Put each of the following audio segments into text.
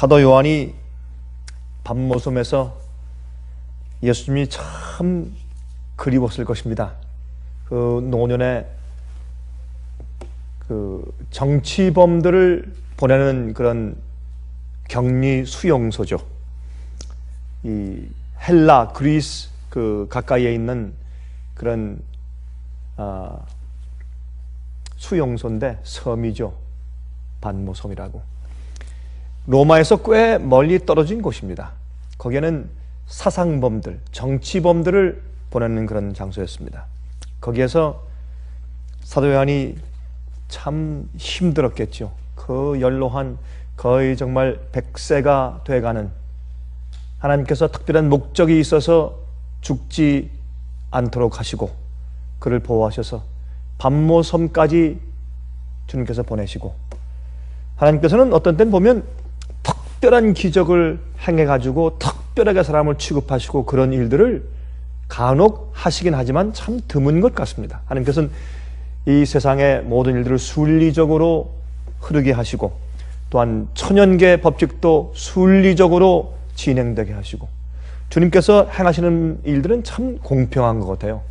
사도 요한이 밤모섬에서 예수님이 참 그리웠을 것입니다. 그 노년에 그 정치범들을 보내는 그런 격리 수용소죠. 이 헬라, 그리스 그 가까이에 있는 그런 수용소인데 섬이죠. 밤모섬이라고. 로마에서 꽤 멀리 떨어진 곳입니다. 거기에는 사상범들, 정치범들을 보내는 그런 장소였습니다. 거기에서 사도 요한이 참 힘들었겠죠. 그 연로한 거의 정말 100세가 돼가는, 하나님께서 특별한 목적이 있어서 죽지 않도록 하시고 그를 보호하셔서 밤모섬까지 주님께서 보내시고, 하나님께서는 어떤 때는 보면 특별한 기적을 행해가지고 특별하게 사람을 취급하시고 그런 일들을 간혹 하시긴 하지만 참 드문 것 같습니다. 하나님께서는 이 세상의 모든 일들을 순리적으로 흐르게 하시고, 또한 천연계 법칙도 순리적으로 진행되게 하시고, 주님께서 행하시는 일들은 참 공평한 것 같아요.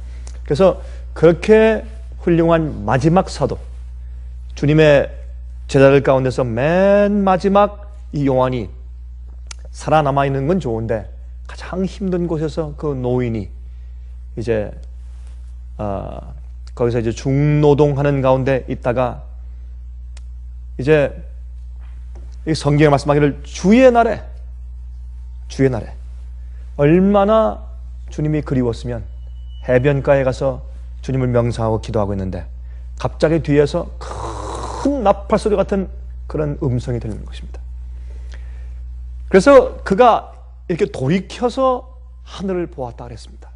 그래서 그렇게 훌륭한 마지막 사도, 주님의 제자들 가운데서 맨 마지막 이 요한이 살아남아 있는 건 좋은데, 가장 힘든 곳에서 그 노인이 이제 거기서 이제 중노동하는 가운데 있다가, 이제 이 성경에 말씀하기를 주의 날에 얼마나 주님이 그리웠으면 해변가에 가서 주님을 명상하고 기도하고 있는데 갑자기 뒤에서 큰 나팔 소리 같은 그런 음성이 들리는 것입니다. 그래서 그가 이렇게 돌이켜서 하늘을 보았다 그랬습니다.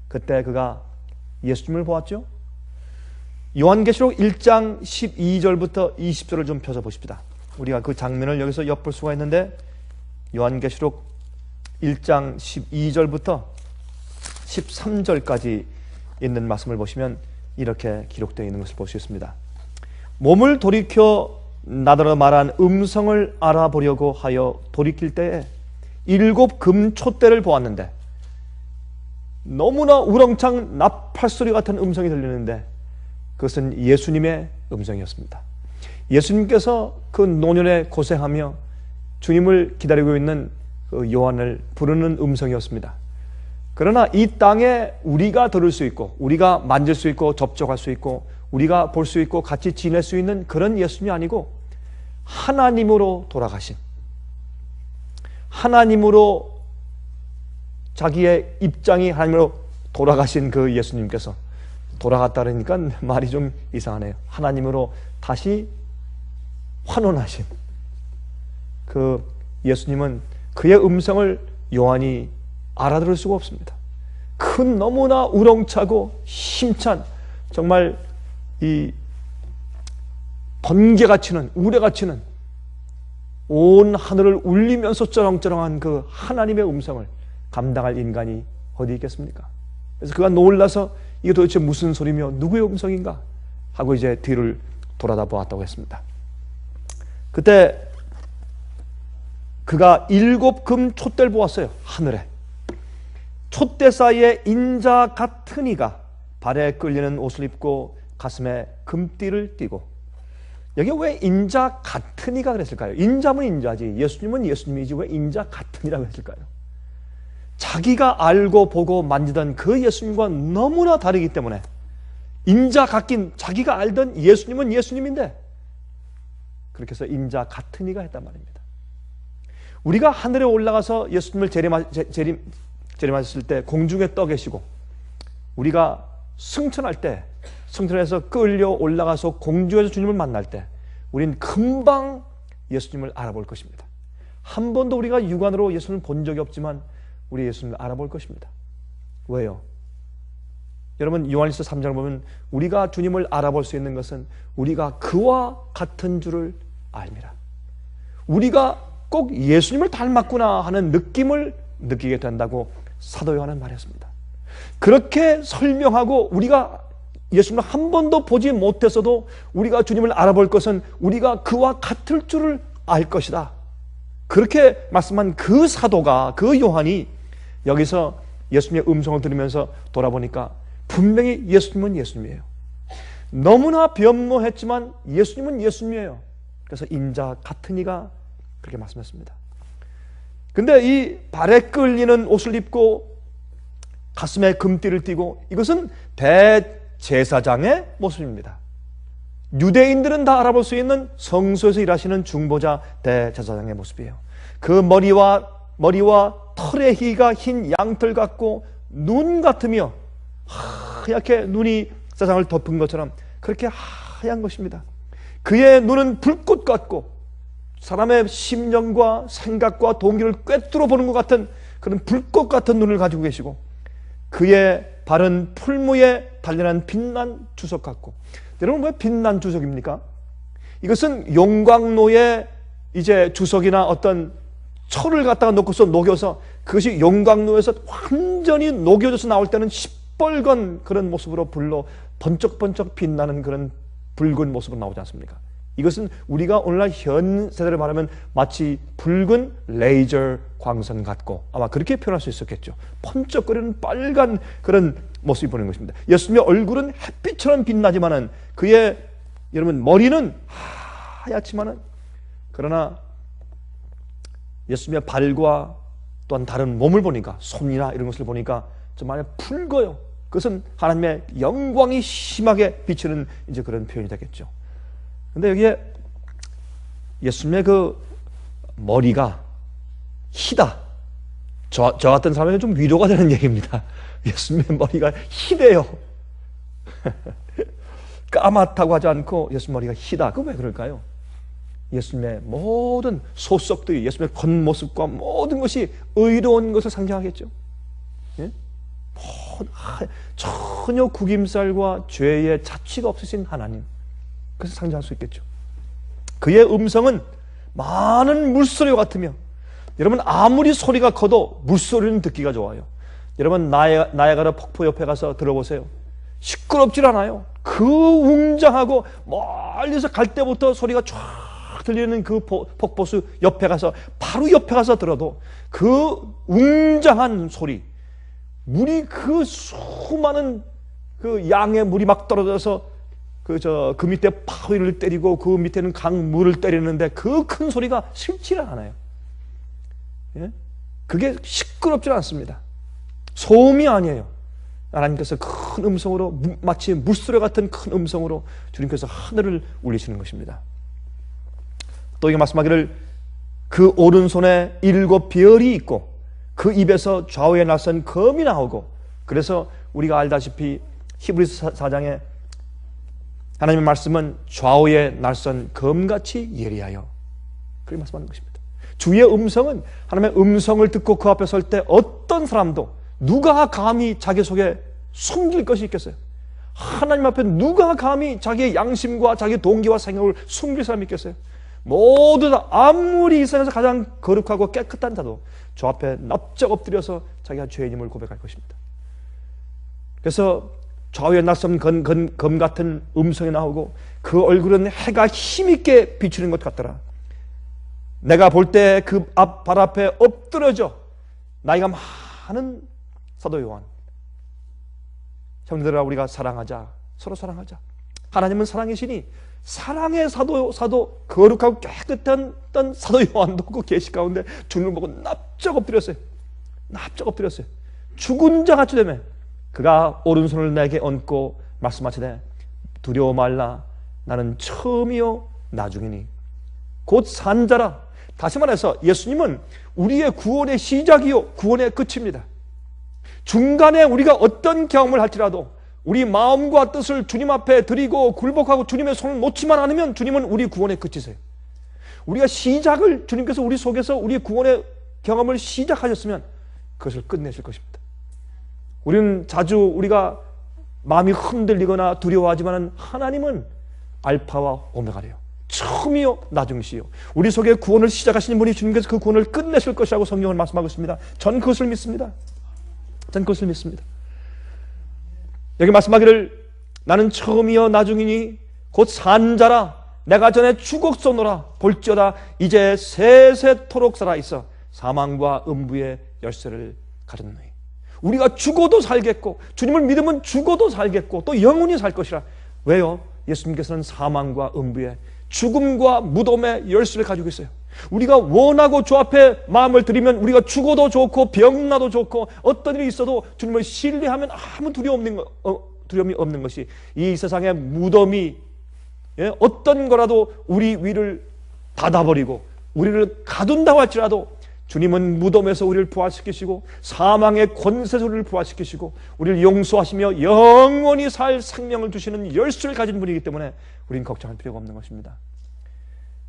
그때 그가 예수님을 보았죠. 요한계시록 1장 12절부터 20절을 좀 펴서 보십시다. 우리가 그 장면을 여기서 엿볼 수가 있는데, 요한계시록 1장 12절부터 13절까지 있는 말씀을 보시면 이렇게 기록되어 있는 것을 볼 수 있습니다. 몸을 돌이켜 나더러 말한 음성을 알아보려고 하여 돌이킬 때에 7 금촛대를 보았는데, 너무나 우렁찬 나팔소리 같은 음성이 들리는데 그것은 예수님의 음성이었습니다. 예수님께서 그 노년에 고생하며 주님을 기다리고 있는 그 요한을 부르는 음성이었습니다. 그러나 이 땅에 우리가 들을 수 있고, 우리가 만질 수 있고, 접촉할 수 있고, 우리가 볼 수 있고 같이 지낼 수 있는 그런 예수님이 아니고, 하나님으로 돌아가신, 하나님으로 자기의 입장이 하나님으로 돌아가신 그 예수님께서, 돌아갔다 그러니까 말이 좀 이상하네요. 하나님으로 다시 환원하신 그 예수님은, 그의 음성을 요한이 알아들을 수가 없습니다. 큰 너무나 우렁차고 힘찬, 정말 이 번개가 치는, 우레가 치는, 온 하늘을 울리면서 쩌렁쩌렁한 그 하나님의 음성을 감당할 인간이 어디 있겠습니까? 그래서 그가 놀라서 이게 도대체 무슨 소리며 누구의 음성인가 하고 이제 뒤를 돌아다 보았다고 했습니다. 그때 그가 7 금촛대를 보았어요. 하늘에 촛대 사이에 인자 같은 이가 발에 끌리는 옷을 입고 가슴에 금띠를 띠고. 여기 왜 인자 같은 이가 그랬을까요? 인자면 인자지, 예수님은 예수님이지 왜 인자 같은 이라고 했을까요? 자기가 알고 보고 만지던 그 예수님과 너무나 다르기 때문에 인자 같긴, 자기가 알던 예수님은 예수님인데 그렇게 해서 인자 같은 이가 했단 말입니다. 우리가 하늘에 올라가서 예수님을 재림하셨을 때 공중에 떠 계시고, 우리가 승천할 때, 승천해서 끌려 올라가서 공중에서 주님을 만날 때 우린 금방 예수님을 알아볼 것입니다. 한 번도 우리가 육안으로 예수님을 본 적이 없지만 우리 예수님을 알아볼 것입니다. 왜요? 여러분, 요한일서 3장을 보면 우리가 주님을 알아볼 수 있는 것은 우리가 그와 같은 줄을 알미라. 우리가 꼭 예수님을 닮았구나 하는 느낌을 느끼게 된다고 사도 요한은 말했습니다. 그렇게 설명하고, 우리가 예수님을 한 번도 보지 못했어도 우리가 주님을 알아볼 것은 우리가 그와 같을 줄을 알 것이다. 그렇게 말씀한 그 사도가, 그 요한이 여기서 예수님의 음성을 들으면서 돌아보니까 분명히 예수님은 예수님이에요. 너무나 변모했지만 예수님은 예수님이에요. 그래서 인자 같은 이가 그렇게 말씀했습니다. 근데 이 발에 끌리는 옷을 입고 가슴에 금띠를 띠고, 이것은 대제사장의 모습입니다. 유대인들은 다 알아볼 수 있는 성소에서 일하시는 중보자 대제사장의 모습이에요. 그 머리와 털의 희가 흰 양털 같고 눈 같으며 하얗게 눈이 세상을 덮은 것처럼 그렇게 하얀 것입니다. 그의 눈은 불꽃 같고 사람의 심령과 생각과 동기를 꿰뚫어 보는 것 같은 그런 불꽃 같은 눈을 가지고 계시고, 그의 발은 풀무에 단련한 빛난 주석 같고. 여러분, 왜 빛난 주석입니까? 이것은 용광로에 이제 주석이나 어떤 철을 갖다가 넣고서 녹여서 그것이 용광로에서 완전히 녹여져서 나올 때는 시뻘건 그런 모습으로 불로 번쩍번쩍 빛나는 그런 붉은 모습으로 나오지 않습니까? 이것은 우리가 오늘날 현 세대를 말하면 마치 붉은 레이저 광선 같고, 아마 그렇게 표현할 수 있었겠죠. 번쩍거리는 빨간 그런 모습이 보이는 것입니다. 예수님의 얼굴은 햇빛처럼 빛나지만은 그의, 여러분, 머리는 하얗지만은, 그러나 예수님의 발과 또한 다른 몸을 보니까, 손이나 이런 것을 보니까 정말 붉어요. 그것은 하나님의 영광이 심하게 비치는 이제 그런 표현이 되겠죠. 근데 여기에 예수님의 그 머리가 희다. 저 같은 사람에게 좀 위로가 되는 얘기입니다. 예수님의 머리가 희대요. 까맣다고 하지 않고 예수님 머리가 희다. 그거 왜 그럴까요? 예수님의 모든 소속들이, 예수님의 겉모습과 모든 것이 의로운 것을 상징하겠죠. 예? 전혀 구김살과 죄의 자취가 없으신 하나님, 그래서 상징할 수 있겠죠. 그의 음성은 많은 물소리와 같으며, 여러분, 아무리 소리가 커도 물소리는 듣기가 좋아요. 여러분, 나야가라 폭포 옆에 가서 들어보세요. 시끄럽질 않아요. 그 웅장하고 멀리서 갈 때부터 소리가 쫙 들리는 그 폭포수 옆에 가서, 바로 옆에 가서 들어도 그 웅장한 소리, 물이, 그 수많은 그 양의 물이 막 떨어져서 그 밑에 바위를 때리고 그 밑에는 강물을 때리는데 그 큰 소리가 싫지를 않아요. 예? 그게 시끄럽지 않습니다. 소음이 아니에요. 하나님께서 큰 음성으로, 마치 물소리 같은 큰 음성으로 주님께서 하늘을 울리시는 것입니다. 또 이게 말씀하기를 그 오른손에 7 별이 있고 그 입에서 좌우에 낯선 검이 나오고, 그래서 우리가 알다시피 히브리서 4장에 하나님의 말씀은 좌우에 낯선 검같이 예리하여, 그렇게 말씀하는 것입니다. 주의 음성은, 하나님의 음성을 듣고 그 앞에 설 때 어떤 사람도, 누가 감히 자기 속에 숨길 것이 있겠어요? 하나님 앞에 누가 감히 자기의 양심과 자기 동기와 생각을 숨길 사람이 있겠어요? 모두 다, 아무리 이 세상에서 가장 거룩하고 깨끗한 자도 주 앞에 납작 엎드려서 자기가 죄인임을 고백할 것입니다. 그래서 좌우에 낯선 검 같은 음성이 나오고, 그 얼굴은 해가 힘있게 비추는 것 같더라. 내가 볼 때 그 발 앞에 엎드려져 나이가 많은 사도 요한, 형제들아, 우리가 사랑하자, 서로 사랑하자. 하나님은 사랑이시니 사랑의 사도 거룩하고 깨끗한 사도 요한도 그 계시 가운데 주님을 보고 납작 엎드렸어요. 납작 엎드렸어요. 죽은 자 같이 되매 그가 오른손을 내게 얹고 말씀하시되, 두려워 말라, 나는 처음이요 나중이니 곧 산자라. 다시 말해서 예수님은 우리의 구원의 시작이요 구원의 끝입니다. 중간에 우리가 어떤 경험을 할지라도 우리 마음과 뜻을 주님 앞에 드리고 굴복하고 주님의 손을 놓지만 않으면 주님은 우리 구원의 끝이세요. 우리가 시작을, 주님께서 우리 속에서 우리 구원의 경험을 시작하셨으면 그것을 끝내실 것입니다. 우리는 자주 우리가 마음이 흔들리거나 두려워하지만 하나님은 알파와 오메가래요. 처음이요 나중이시요. 우리 속에 구원을 시작하시는 분이 주님께서 그 구원을 끝내실 것이라고 성경은 말씀하고 있습니다. 전 그것을 믿습니다. 전 그것을 믿습니다. 여기 말씀하기를 나는 처음이요 나중이니 곧 산자라. 내가 전에 죽었소노라. 볼지어다 이제 세세토록 살아있어 사망과 음부의 열쇠를 가졌노니. 우리가 죽어도 살겠고 주님을 믿으면 죽어도 살겠고 또 영원히 살 것이라. 왜요? 예수님께서는 사망과 음부의 죽음과 무덤의 열쇠를 가지고 있어요. 우리가 원하고 주 앞에 마음을 들이면 우리가 죽어도 좋고 병나도 좋고 어떤 일이 있어도 주님을 신뢰하면 아무 두려움이 없는 것이 이 세상의 무덤이 어떤 거라도 우리 위를 닫아버리고 우리를 가둔다고 할지라도 주님은 무덤에서 우리를 부활시키시고 사망의 권세소를 부활시키시고 우리를 용서하시며 영원히 살 생명을 주시는 열쇠를 가진 분이기 때문에 우리는 걱정할 필요가 없는 것입니다.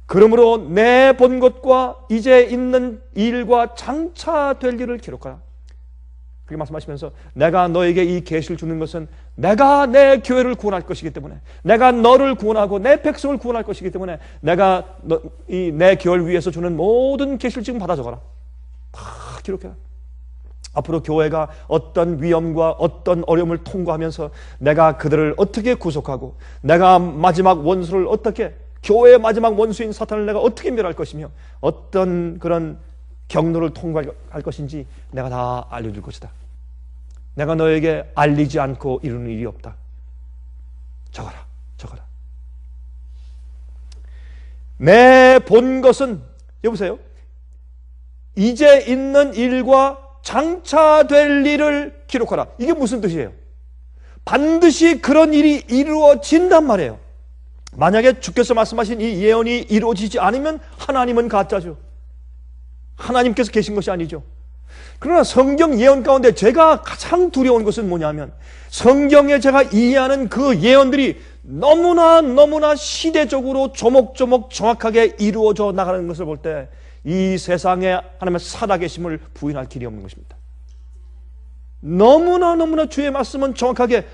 그러므로 내 본 것과 이제 있는 일과 장차 될 일을 기록하라. 그렇게 말씀하시면서 내가 너에게 이 계시를 주는 것은 내가 내 교회를 구원할 것이기 때문에, 내가 너를 구원하고 내 백성을 구원할 것이기 때문에 내가 내 교회를 위해서 주는 모든 계시를 지금 받아 적어라. 다 기록해라. 앞으로 교회가 어떤 위험과 어떤 어려움을 통과하면서 내가 그들을 어떻게 구속하고 내가 마지막 원수를 어떻게, 교회의 마지막 원수인 사탄을 내가 어떻게 멸할 것이며 어떤 그런 경로를 통과할 것인지 내가 다 알려줄 것이다. 내가 너에게 알리지 않고 이루는 일이 없다. 적어라, 적어라. 내 본 것은, 여보세요, 이제 있는 일과 장차 될 일을 기록하라. 이게 무슨 뜻이에요? 반드시 그런 일이 이루어진단 말이에요. 만약에 주께서 말씀하신 이 예언이 이루어지지 않으면 하나님은 가짜죠. 하나님께서 계신 것이 아니죠. 그러나 성경 예언 가운데 제가 가장 두려운 것은 뭐냐면 성경에 제가 이해하는 그 예언들이 너무나 시대적으로 조목조목 정확하게 이루어져 나가는 것을 볼 때 이 세상에 하나님의 살아계심을 부인할 길이 없는 것입니다. 너무나 주의 말씀은 정확하게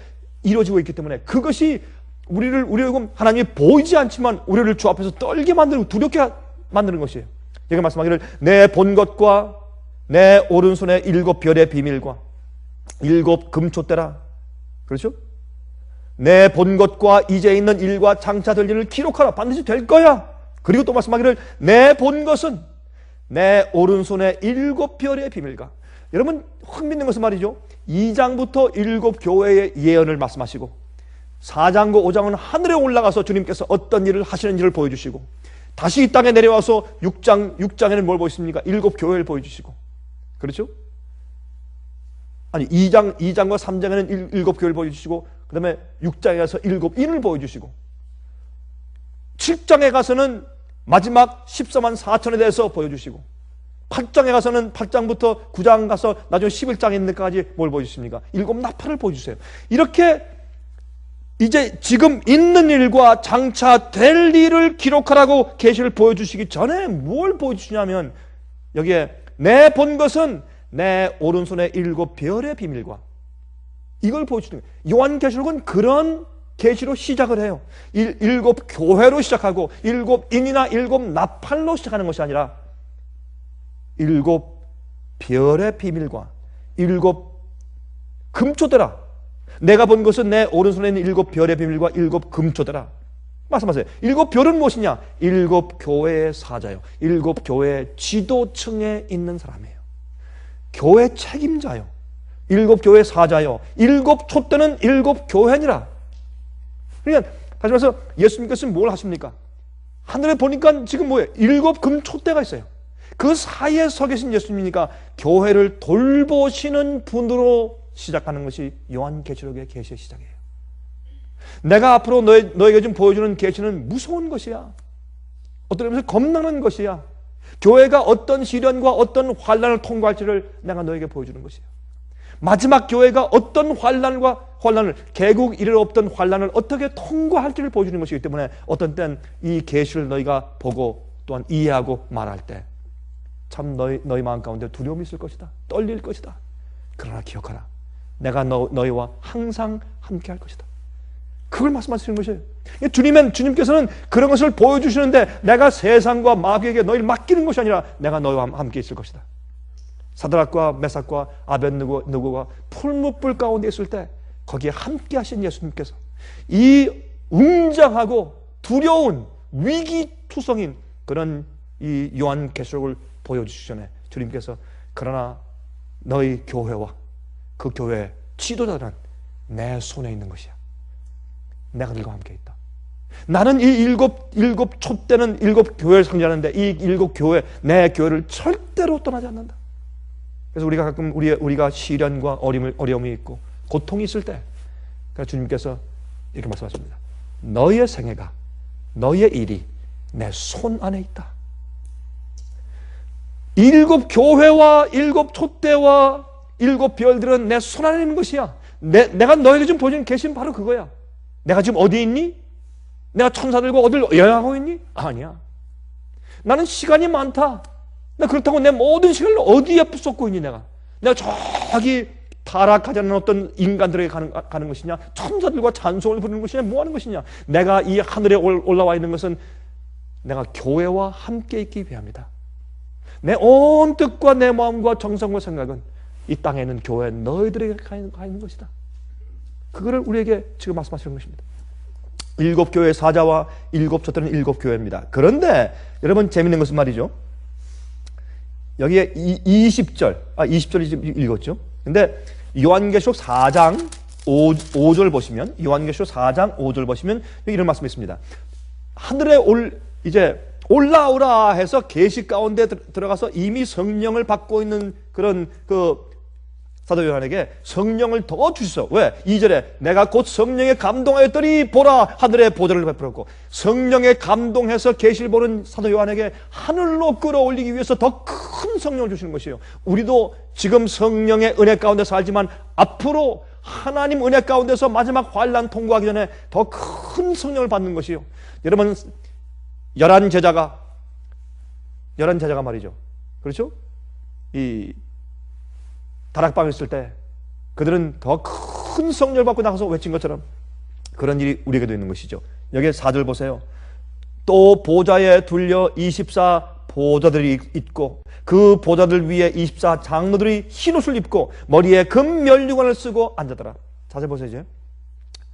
이루어지고 있기 때문에 그것이 우리를 하나님이 보이지 않지만 우리를 주 앞에서 떨게 만들고 두렵게 만드는 것이에요. 여기 말씀하기를 내 본 것과 내 오른손의 7별의 비밀과 7 금촛대라. 그렇죠? 내 본 것과 이제 있는 일과 장차 될 일을 기록하라. 반드시 될 거야. 그리고 또 말씀하기를 내 본 것은 내 오른손의 7별의 비밀과. 여러분 흥미있는 것은 말이죠, 2장부터 7 교회의 예언을 말씀하시고 4장과 5장은 하늘에 올라가서 주님께서 어떤 일을 하시는지를 보여주시고 다시 이 땅에 내려와서 6장에는 뭘 보여주십니까? 7 교회를 보여주시고, 그렇죠? 아니 2장과 3장에는 7 교회를 보여주시고 그 다음에 6장에 가서 7 인을 보여주시고 7장에 가서는 마지막 14만 4천에 대해서 보여주시고 8장에 가서는 8장부터 9장 가서 나중에 11장에 있는 데까지 뭘 보여주십니까? 7 나팔을 보여주세요. 이렇게 이제 지금 있는 일과 장차 될 일을 기록하라고 계시를 보여주시기 전에 뭘 보여주시냐면 여기에 내 본 것은 내 오른손의 7별의 비밀과 이걸 보여주는 거예요. 요한계시록은 그런 계시로 시작을 해요. 7 교회로 시작하고 7 인이나 7 나팔로 시작하는 것이 아니라 7 별의 비밀과 7 금초대라. 내가 본 것은 내 오른손에 있는 7 별의 비밀과 7 금초대라. 말씀하세요. 7 별은 무엇이냐? 7 교회의 사자요, 7 교회의 지도층에 있는 사람이에요. 교회 책임자요, 7 교회 사자요, 7 촛대는 7 교회니라. 그러니까 다시 말해서 예수님께서 뭘 하십니까? 하늘에 보니까 지금 뭐예요? 7 금촛대가 있어요. 그 사이에 서 계신 예수님이니까 교회를 돌보시는 분으로 시작하는 것이 요한계시록의 계시의 시작이에요. 내가 앞으로 너에게 좀 보여주는 계시는 무서운 것이야. 어떤 의미에서 겁나는 것이야. 교회가 어떤 시련과 어떤 환난을 통과할지를 내가 너에게 보여주는 것이야. 마지막 교회가 어떤 환난을 개국 이래 없던 환난을 어떻게 통과할지를 보여주는 것이기 때문에 어떤 땐 이 계시를 너희가 보고 또한 이해하고 말할 때 참 너희 마음 가운데 두려움이 있을 것이다. 떨릴 것이다. 그러나 기억하라. 내가 너희와 항상 함께 할 것이다. 그걸 말씀하시는 것이에요. 주님께서는 그런 것을 보여주시는데 내가 세상과 마귀에게 너희를 맡기는 것이 아니라 내가 너희와 함께 있을 것이다. 사드락과 메삭과 아벳느고가 풀무불 가운데 있을 때 거기에 함께 하신 예수님께서 이 웅장하고 두려운 위기투성인 그런 이 요한계시록을 보여주시기 전에 주님께서 그러나 너희 교회와 그 교회의 지도자들은 내 손에 있는 것이야. 내가 너희와 함께 있다. 나는 이 일곱 촛대는 일곱 교회를 상징하는데 이 일곱 교회, 내 교회를 절대로 떠나지 않는다. 그래서 우리가 가끔 우리가 시련과 어려움이 있고 고통이 있을 때 주님께서 이렇게 말씀하십니다. 너희의 생애가, 너희의 일이 내 손 안에 있다. 일곱 교회와 일곱 촛대와 일곱 별들은 내 손 안에 있는 것이야. 내가 너에게 지금 보여준 계시는 바로 그거야. 내가 지금 어디 있니? 내가 천사들과 어딜 여행하고 있니? 아니야. 나는 시간이 많다. 나 그렇다고 내 모든 시간을 어디에 쏟고 있니 내가? 내가 저기 타락하지 않는 어떤 인간들에게 가는 것이냐? 천사들과 찬송을 부르는 것이냐? 뭐 하는 것이냐? 내가 이 하늘에 올라와 있는 것은 내가 교회와 함께 있기 위함이다. 내 온 뜻과 내 마음과 정성과 생각은 이 땅에 있는 교회 너희들에게 가 있는 것이다. 그거를 우리에게 지금 말씀하시는 것입니다. 일곱 교회의 사자와 일곱 촛대는 일곱 교회입니다. 그런데 여러분 재밌는 것은 말이죠. 여기에 20절 읽었죠. 근데 요한계시록 4장 5절 보시면 요한계시록 4장 5절 보시면 이런 말씀이 있습니다. 하늘에 이제 올라오라 해서 계시 가운데 들어가서 이미 성령을 받고 있는 그런 사도 요한에게 성령을 더 주시소. 왜? 2절에 내가 곧 성령에 감동하였더니 보라 하늘에 보좌를 베풀었고, 성령에 감동해서 계시를 보는 사도 요한에게 하늘로 끌어올리기 위해서 더 큰 성령을 주시는 것이에요. 우리도 지금 성령의 은혜 가운데 살지만 앞으로 하나님 은혜 가운데서 마지막 환난 통과하기 전에 더 큰 성령을 받는 것이요. 여러분 11제자가 말이죠. 그렇죠? 이 다락방에 있을 때 그들은 더 큰 성령을 받고 나가서 외친 것처럼 그런 일이 우리에게도 있는 것이죠. 여기 4절 보세요. 또 보좌에 둘려 24 보좌들이 있고 그 보좌들 위에 24 장로들이 흰옷을 입고 머리에 금 면류관을 쓰고 앉았더라. 자세히 보세요. 이제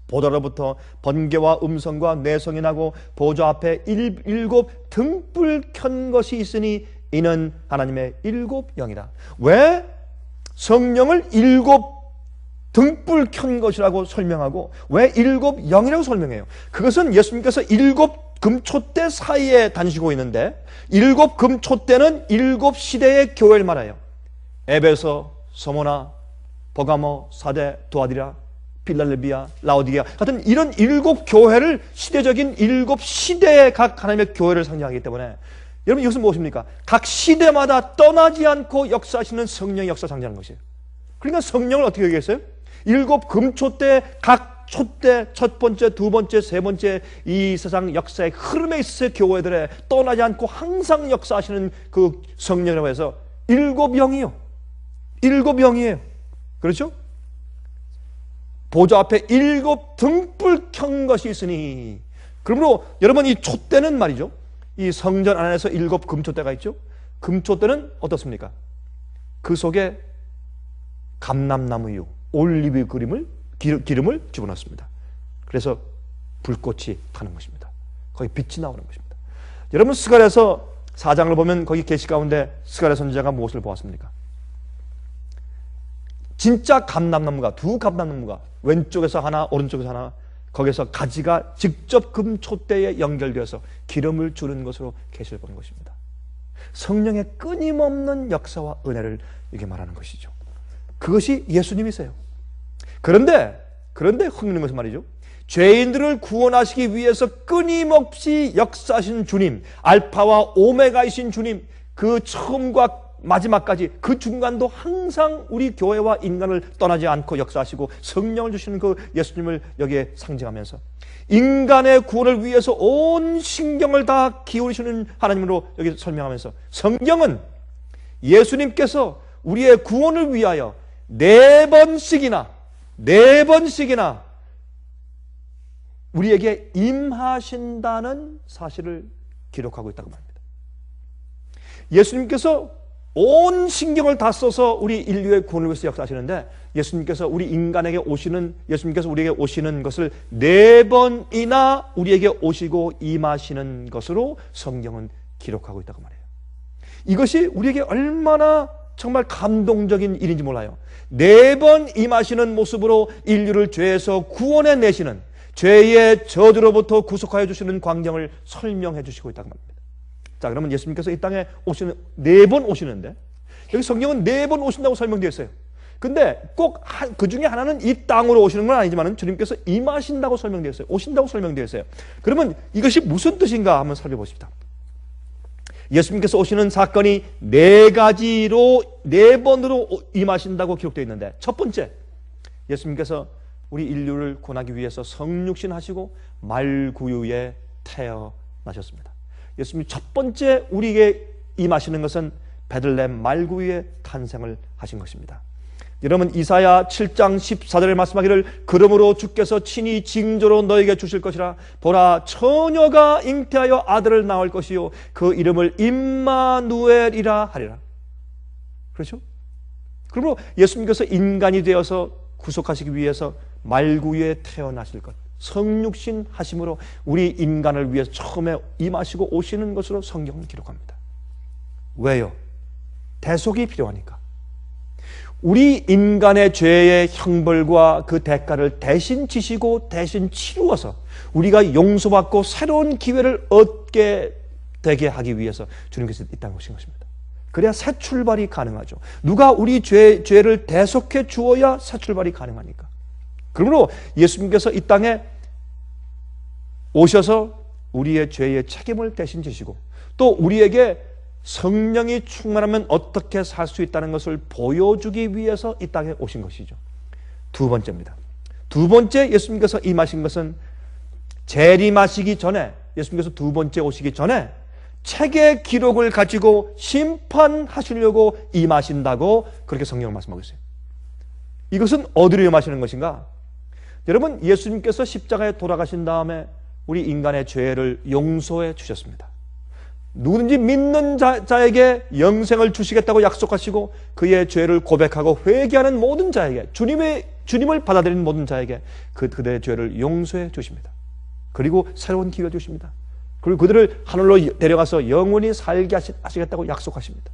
보좌로부터 번개와 음성과 뇌성이 나고 보좌 앞에 일곱 등불 켠 것이 있으니 이는 하나님의 일곱 영이다. 왜 성령을 일곱 등불 켠 것이라고 설명하고 왜 일곱 영이라고 설명해요? 그것은 예수님께서 일곱 금촛대 사이에 다니시고 있는데 일곱 금촛대는 일곱 시대의 교회를 말해요. 에베소, 서모나, 버가모, 사대, 두아디라, 필랄레비아, 라오디게아 같은 이런 일곱 교회를 시대적인 일곱 시대의 각 하나님의 교회를 상징하기 때문에 여러분 이것은 무엇입니까? 각 시대마다 떠나지 않고 역사하시는 성령의 역사 상징하는 것이에요. 그러니까 성령을 어떻게 얘기했어요? 일곱 금촛대 각 촛대 첫 번째, 두 번째, 세 번째 이 세상 역사의 흐름에 있어서 교회들에 떠나지 않고 항상 역사하시는 그 성령이라고 해서 일곱 영이요. 일곱 영이에요. 그렇죠? 보좌 앞에 일곱 등불 켠 것이 있으니 그러므로 여러분 이 촛대는 말이죠. 이 성전 안에서 일곱 금촛대가 있죠. 금촛대는 어떻습니까? 그 속에 감람나무유, 올리브 기름을 집어넣습니다. 그래서 불꽃이 타는 것입니다. 거기 빛이 나오는 것입니다. 여러분 스가랴서 4장을 보면 거기 계시 가운데 스가랴 선지자가 무엇을 보았습니까? 진짜 감람나무가 두 감람나무가 왼쪽에서 하나 오른쪽에서 하나 거기서 가지가 직접 금촛대에 연결되어서 기름을 주는 것으로 계시를 보는 것입니다. 성령의 끊임없는 역사와 은혜를 이게 말하는 것이죠. 그것이 예수님이세요. 그런데 흥미있는 것은 말이죠. 죄인들을 구원하시기 위해서 끊임없이 역사하신 주님, 알파와 오메가이신 주님, 그 처음과 마지막까지 그 중간도 항상 우리 교회와 인간을 떠나지 않고 역사하시고 성령을 주시는 그 예수님을 여기에 상징하면서 인간의 구원을 위해서 온 신경을 다 기울이시는 하나님으로 여기 설명하면서 성경은 예수님께서 우리의 구원을 위하여 네 번씩이나 우리에게 임하신다는 사실을 기록하고 있다고 말합니다. 예수님께서 온 신경을 다 써서 우리 인류의 구원을 위해서 역사하시는데 예수님께서 우리에게 오시는 것을 4번이나 우리에게 오시고 임하시는 것으로 성경은 기록하고 있다고 말해요. 이것이 우리에게 얼마나 정말 감동적인 일인지 몰라요. 4번 임하시는 모습으로 인류를 죄에서 구원해 내시는, 죄의 저주로부터 구속하여 주시는 광경을 설명해 주시고 있다고 말합니다. 자, 그러면 예수님께서 이 땅에 4번 오시는데, 여기 성경은 4번 오신다고 설명되어 있어요. 근데 꼭 그 중에 하나는 이 땅으로 오시는 건 아니지만 주님께서 임하신다고 설명되어 있어요. 오신다고 설명되어 있어요. 그러면 이것이 무슨 뜻인가 한번 살펴보십시다. 예수님께서 오시는 사건이 4번으로 임하신다고 기록되어 있는데, 첫 번째, 예수님께서 우리 인류를 구원하기 위해서 성육신 하시고 말구유에 태어나셨습니다. 예수님이 첫 번째 우리에게 임하시는 것은 베들레헴 말구유에 탄생을 하신 것입니다. 여러분, 이사야 7장 14절에 말씀하기를 그러므로 주께서 친히 징조로 너에게 주실 것이라. 보라, 처녀가 잉태하여 아들을 낳을 것이요 그 이름을 임마누엘이라 하리라. 그렇죠? 그러므로 예수님께서 인간이 되어서 구속하시기 위해서 말구유에 태어나실 것, 성육신 하심으로 우리 인간을 위해서 처음에 임하시고 오시는 것으로 성경은 기록합니다. 왜요? 대속이 필요하니까. 우리 인간의 죄의 형벌과 그 대가를 대신 지시고 대신 치루어서 우리가 용서받고 새로운 기회를 얻게 되게 하기 위해서 주님께서 이 땅에 오신 것입니다. 그래야 새 출발이 가능하죠. 누가 우리 죄를 대속해 주어야 새 출발이 가능하니까. 그러므로 예수님께서 이 땅에 오셔서 우리의 죄의 책임을 대신 지시고 또 우리에게 성령이 충만하면 어떻게 살 수 있다는 것을 보여주기 위해서 이 땅에 오신 것이죠. 두 번째입니다. 두 번째 예수님께서 임하신 것은 재림하시기 전에, 예수님께서 두 번째 오시기 전에 책의 기록을 가지고 심판하시려고 임하신다고 그렇게 성경을 말씀하고 있어요. 이것은 어디로 임하시는 것인가? 여러분, 예수님께서 십자가에 돌아가신 다음에 우리 인간의 죄를 용서해 주셨습니다. 누구든지 믿는 자에게 영생을 주시겠다고 약속하시고 그의 죄를 고백하고 회개하는 모든 자에게, 주님을 받아들이는 모든 자에게 그들의 죄를 용서해 주십니다. 그리고 새로운 기회를 주십니다. 그리고 그들을 하늘로 데려가서 영원히 살게 하시겠다고 약속하십니다.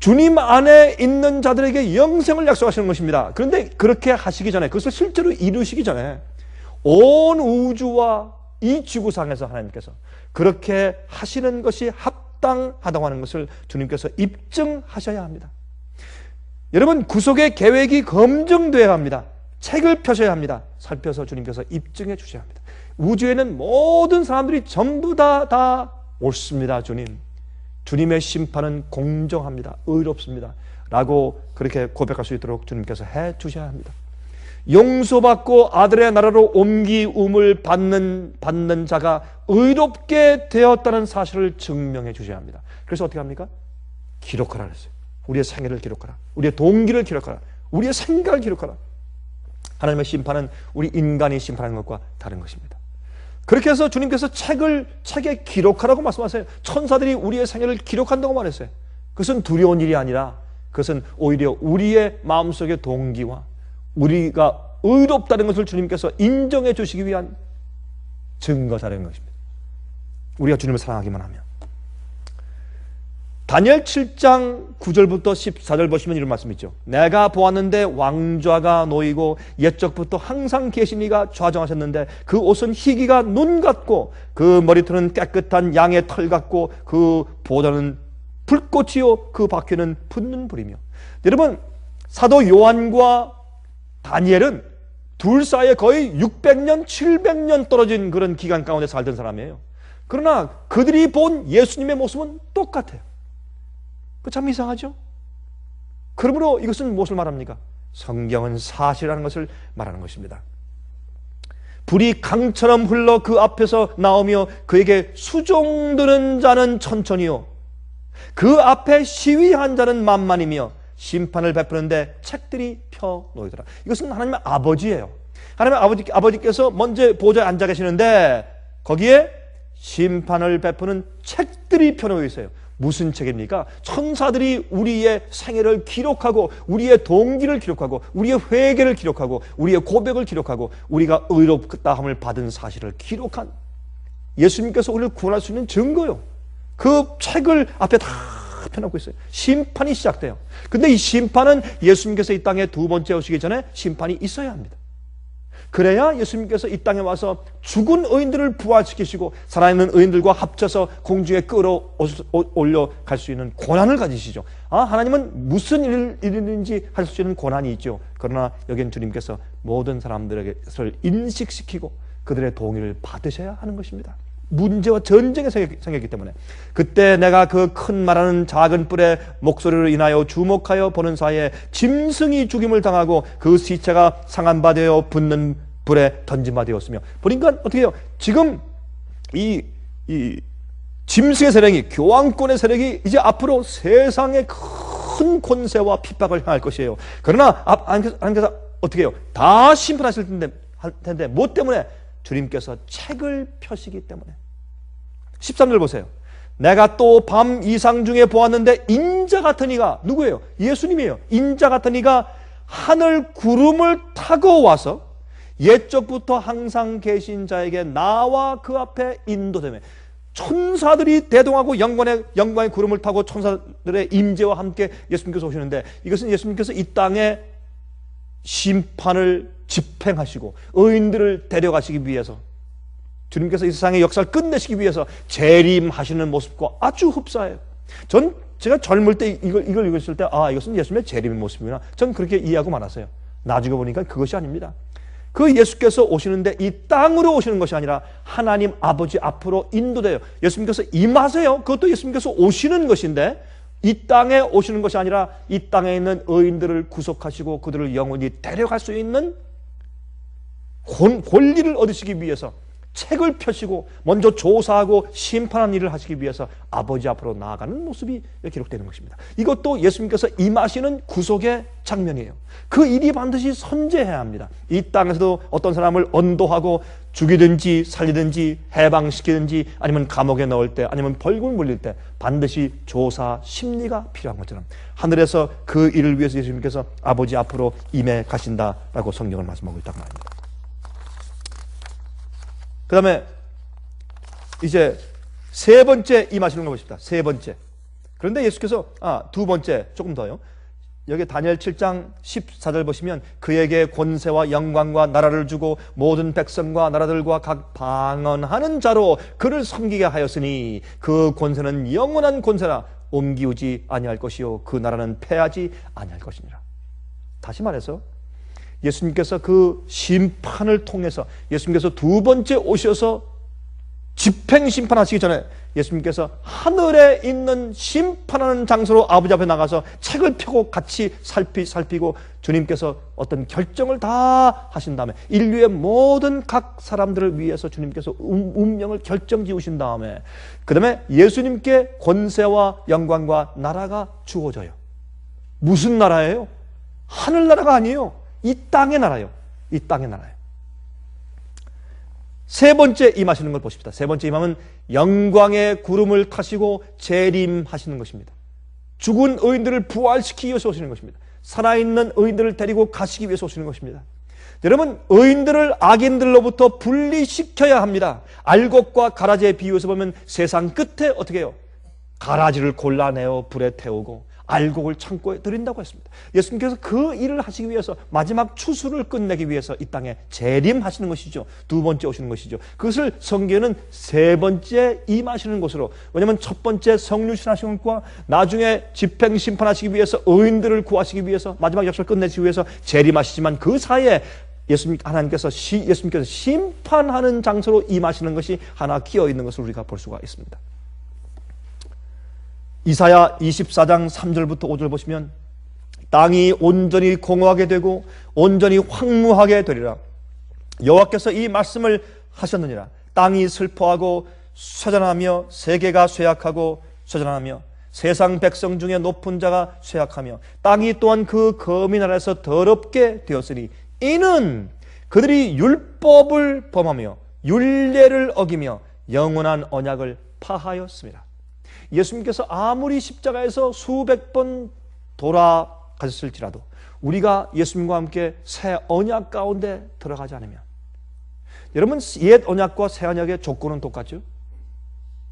주님 안에 있는 자들에게 영생을 약속하시는 것입니다. 그런데 그렇게 하시기 전에, 그것을 실제로 이루시기 전에 온 우주와 이 지구상에서 하나님께서 그렇게 하시는 것이 합당하다고 하는 것을 주님께서 입증하셔야 합니다. 여러분, 구속의 계획이 검증되어야 합니다. 책을 펴셔야 합니다. 살펴서 주님께서 입증해 주셔야 합니다. 우주에는 모든 사람들이 전부 다 옳습니다. 주님의 심판은 공정합니다. 의롭습니다. 라고 그렇게 고백할 수 있도록 주님께서 해 주셔야 합니다. 용서받고 아들의 나라로 옮기움을 받는 자가 의롭게 되었다는 사실을 증명해 주셔야 합니다. 그래서 어떻게 합니까? 기록하라 그랬어요. 우리의 생애를 기록하라. 우리의 동기를 기록하라. 우리의 생각을 기록하라. 하나님의 심판은 우리 인간이 심판하는 것과 다른 것입니다. 그렇게 해서 주님께서 책에 기록하라고 말씀하세요. 천사들이 우리의 생애를 기록한다고 말했어요. 그것은 두려운 일이 아니라 그것은 오히려 우리의 마음속의 동기와 우리가 의롭다는 것을 주님께서 인정해 주시기 위한 증거자라는 것입니다. 우리가 주님을 사랑하기만 하면. 다니엘 7장 9절부터 14절 보시면 이런 말씀 있죠. 내가 보았는데 왕좌가 놓이고 옛적부터 항상 계신 이가 좌정하셨는데 그 옷은 희기가 눈 같고 그 머리털은 깨끗한 양의 털 같고 그 보좌는 불꽃이요 그 바퀴는 붙는 불이며. 여러분, 사도 요한과 다니엘은 둘 사이에 거의 600년, 700년 떨어진 그런 기간 가운데 살던 사람이에요. 그러나 그들이 본 예수님의 모습은 똑같아요. 그 참 이상하죠? 그러므로 이것은 무엇을 말합니까? 성경은 사실이라는 것을 말하는 것입니다. 불이 강처럼 흘러 그 앞에서 나오며 그에게 수종드는 자는 천천히요 그 앞에 시위한 자는 만만이며 심판을 베푸는데 책들이 펴놓이더라. 이것은 하나님의 아버지예요. 하나님의 아버지께서 먼저 보좌에 앉아 계시는데 거기에 심판을 베푸는 책들이 펴놓여 있어요. 무슨 책입니까? 천사들이 우리의 생애를 기록하고 우리의 동기를 기록하고 우리의 회개를 기록하고 우리의 고백을 기록하고 우리가 의롭다함을 받은 사실을 기록한 예수님께서 우리를 구원할 수 있는 증거요. 그 책을 앞에 다 펴놓고 있어요. 심판이 시작돼요. 근데 이 심판은 예수님께서 이 땅에 두 번째 오시기 전에 심판이 있어야 합니다. 그래야 예수님께서 이 땅에 와서 죽은 의인들을 부활시키시고 살아있는 의인들과 합쳐서 공중에 끌어올려 갈 수 있는 권한을 가지시죠. 하나님은 무슨 일인지 할 수 있는 권한이 있죠. 그러나 여기는 주님께서 모든 사람들에게 인식시키고 그들의 동의를 받으셔야 하는 것입니다. 문제와 전쟁의 생겼기 때문에 그때 내가 그 큰 말하는 작은 뿔의 목소리를 인하여 주목하여 보는 사이에 짐승이 죽임을 당하고 그 시체가 상한 바 되어 붙는 불에 던진 바 되었으며 보니까 어떻게 해요? 지금 이 짐승의 세력이 교황권의 세력이 이제 앞으로 세상의 큰 권세와 핍박을 향할 것이에요. 그러나 하나님께서 어떻게 해요? 다 심판하실 텐데 뭐 때문에? 주님께서 책을 펴시기 때문에. 13절 보세요. 내가 또 밤 이상 중에 보았는데 인자 같은 이가 누구예요? 예수님이에요. 인자 같은 이가 하늘 구름을 타고 와서 옛적부터 항상 계신 자에게 나와 그 앞에 인도되며 천사들이 대동하고 영광의 구름을 타고 천사들의 임재와 함께 예수님께서 오시는데 이것은 예수님께서 이 땅에 심판을 집행하시고 의인들을 데려가시기 위해서 주님께서 이 세상의 역사를 끝내시기 위해서 재림하시는 모습과 아주 흡사해요. 제가 젊을 때 이걸 읽었을 때 이것은 예수님의 재림의 모습이구나. 전 그렇게 이해하고 말았어요. 나중에 보니까 그것이 아닙니다. 그 예수께서 오시는데 이 땅으로 오시는 것이 아니라 하나님 아버지 앞으로 인도돼요. 예수님께서 임하세요. 그것도 예수님께서 오시는 것인데 이 땅에 오시는 것이 아니라 이 땅에 있는 의인들을 구속하시고 그들을 영원히 데려갈 수 있는 권리를 얻으시기 위해서 책을 펴시고 먼저 조사하고 심판하는 일을 하시기 위해서 아버지 앞으로 나아가는 모습이 기록되는 것입니다. 이것도 예수님께서 임하시는 구속의 장면이에요. 그 일이 반드시 선제해야 합니다. 이 땅에서도 어떤 사람을 언도하고 죽이든지 살리든지 해방시키든지 아니면 감옥에 넣을 때 아니면 벌금 물릴 때 반드시 조사 심리가 필요한 것처럼 하늘에서 그 일을 위해서 예수님께서 아버지 앞으로 임해 가신다라고 성경을 말씀하고 있단 말입니다. 그 다음에 이제 세 번째 임하시는 걸 보십시다. 세 번째. 그런데 예수께서 두 번째 조금 더요. 여기 다니엘 7장 14절 보시면 그에게 권세와 영광과 나라를 주고 모든 백성과 나라들과 각 방언하는 자로 그를 섬기게 하였으니 그 권세는 영원한 권세라 옮기우지 아니할 것이요 그 나라는 패하지 아니할 것이니라. 다시 말해서 예수님께서 그 심판을 통해서 예수님께서 두 번째 오셔서 집행 심판하시기 전에 예수님께서 하늘에 있는 심판하는 장소로 아버지 앞에 나가서 책을 펴고 같이 살피고 주님께서 어떤 결정을 다 하신 다음에 인류의 모든 각 사람들을 위해서 주님께서 운명을 결정 지으신 다음에 그 다음에 예수님께 권세와 영광과 나라가 주어져요. 무슨 나라예요? 하늘나라가 아니에요. 이 땅의 나라요. 이 땅의 나라요. 세 번째 임하시는 걸 보십시다. 세 번째 임하면 영광의 구름을 타시고 재림하시는 것입니다. 죽은 의인들을 부활시키기 위해서 오시는 것입니다. 살아있는 의인들을 데리고 가시기 위해서 오시는 것입니다. 여러분, 의인들을 악인들로부터 분리시켜야 합니다. 알곡과 가라지에 비유해서 보면 세상 끝에 어떻게 해요? 가라지를 골라내어 불에 태우고 알곡을 창고에 들인다고 했습니다. 예수님께서 그 일을 하시기 위해서 마지막 추수를 끝내기 위해서 이 땅에 재림하시는 것이죠. 두 번째 오시는 것이죠. 그것을 성경에는 세 번째 임하시는 것으로, 왜냐하면 첫 번째 성육신하시는 것과 나중에 집행 심판하시기 위해서 의인들을 구하시기 위해서 마지막 역사를 끝내시기 위해서 재림하시지만 그 사이에 하나님께서 예수님께서 심판하는 장소로 임하시는 것이 하나 끼어 있는 것을 우리가 볼 수가 있습니다. 이사야 24장 3절부터 5절 보시면 땅이 온전히 공허하게 되고 온전히 황무하게 되리라. 여호와께서 이 말씀을 하셨느니라. 땅이 슬퍼하고 쇠잔하며 세계가 쇠약하고 쇠잔하며 세상 백성 중에 높은 자가 쇠약하며 땅이 또한 그 거민 나라에서 더럽게 되었으니 이는 그들이 율법을 범하며 율례를 어기며 영원한 언약을 파하였습니다. 예수님께서 아무리 십자가에서 수백 번 돌아가셨을지라도 우리가 예수님과 함께 새 언약 가운데 들어가지 않으면, 여러분, 옛 언약과 새 언약의 조건은 똑같죠?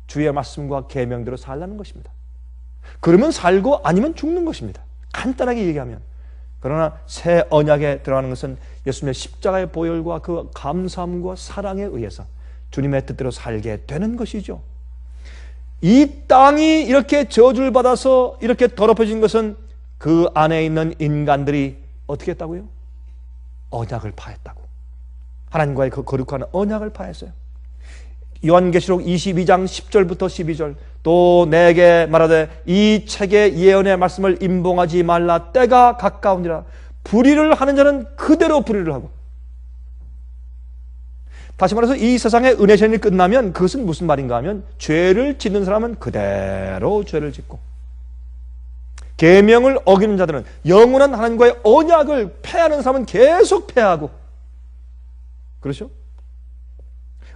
주의 말씀과 계명대로 살라는 것입니다. 그러면 살고 아니면 죽는 것입니다. 간단하게 얘기하면. 그러나 새 언약에 들어가는 것은 예수님의 십자가의 보혈과 그 감사함과 사랑에 의해서 주님의 뜻대로 살게 되는 것이죠. 이 땅이 이렇게 저주를 받아서 이렇게 더럽혀진 것은 그 안에 있는 인간들이 어떻게 했다고요? 언약을 파했다고. 하나님과의 그 거룩한 언약을 파했어요. 요한계시록 22장 10절부터 12절, 또 내게 말하되 이 책의 예언의 말씀을 임봉하지 말라. 때가 가까우니라. 불의를 하는 자는 그대로 불의를 하고. 다시 말해서 이 세상의 은혜 시간이 끝나면 그것은 무슨 말인가 하면, 죄를 짓는 사람은 그대로 죄를 짓고, 계명을 어기는 자들은, 영원한 하나님과의 언약을 폐하는 사람은 계속 폐하고, 그렇죠?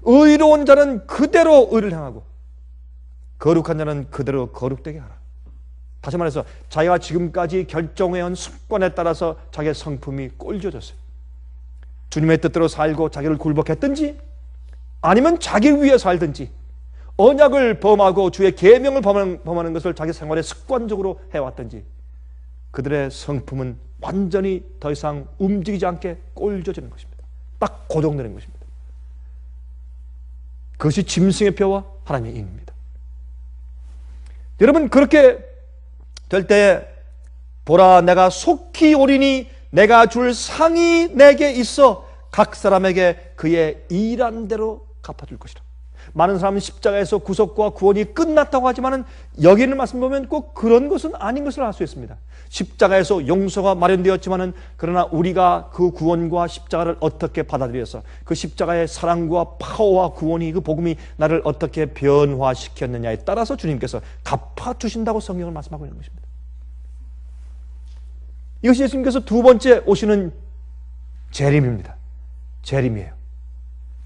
의로운 자는 그대로 의를 행하고, 거룩한 자는 그대로 거룩되게 하라. 다시 말해서 자기가 지금까지 결정해온 습관에 따라서 자기의 성품이 꼴져졌어요. 주님의 뜻대로 살고 자기를 굴복했든지, 아니면 자기 위해 살든지, 언약을 범하고 주의 계명을 범하는 것을 자기 생활에 습관적으로 해왔든지, 그들의 성품은 완전히 더 이상 움직이지 않게 꼴져지는 것입니다. 딱 고정되는 것입니다. 그것이 짐승의 표와 하나님의 임입니다. 여러분, 그렇게 될 때 보라, 내가 속히 오리니 내가 줄 상이 내게 있어 각 사람에게 그의 일한 대로 갚아줄 것이라. 많은 사람은 십자가에서 구속과 구원이 끝났다고 하지만 여기 있는 말씀 보면 꼭 그런 것은 아닌 것을 알 수 있습니다. 십자가에서 용서가 마련되었지만, 그러나 우리가 그 구원과 십자가를 어떻게 받아들여서 그 십자가의 사랑과 파워와 구원이, 그 복음이 나를 어떻게 변화시켰느냐에 따라서 주님께서 갚아주신다고 성경을 말씀하고 있는 것입니다. 이것이 예수님께서 두 번째 오시는 재림입니다. 재림이에요.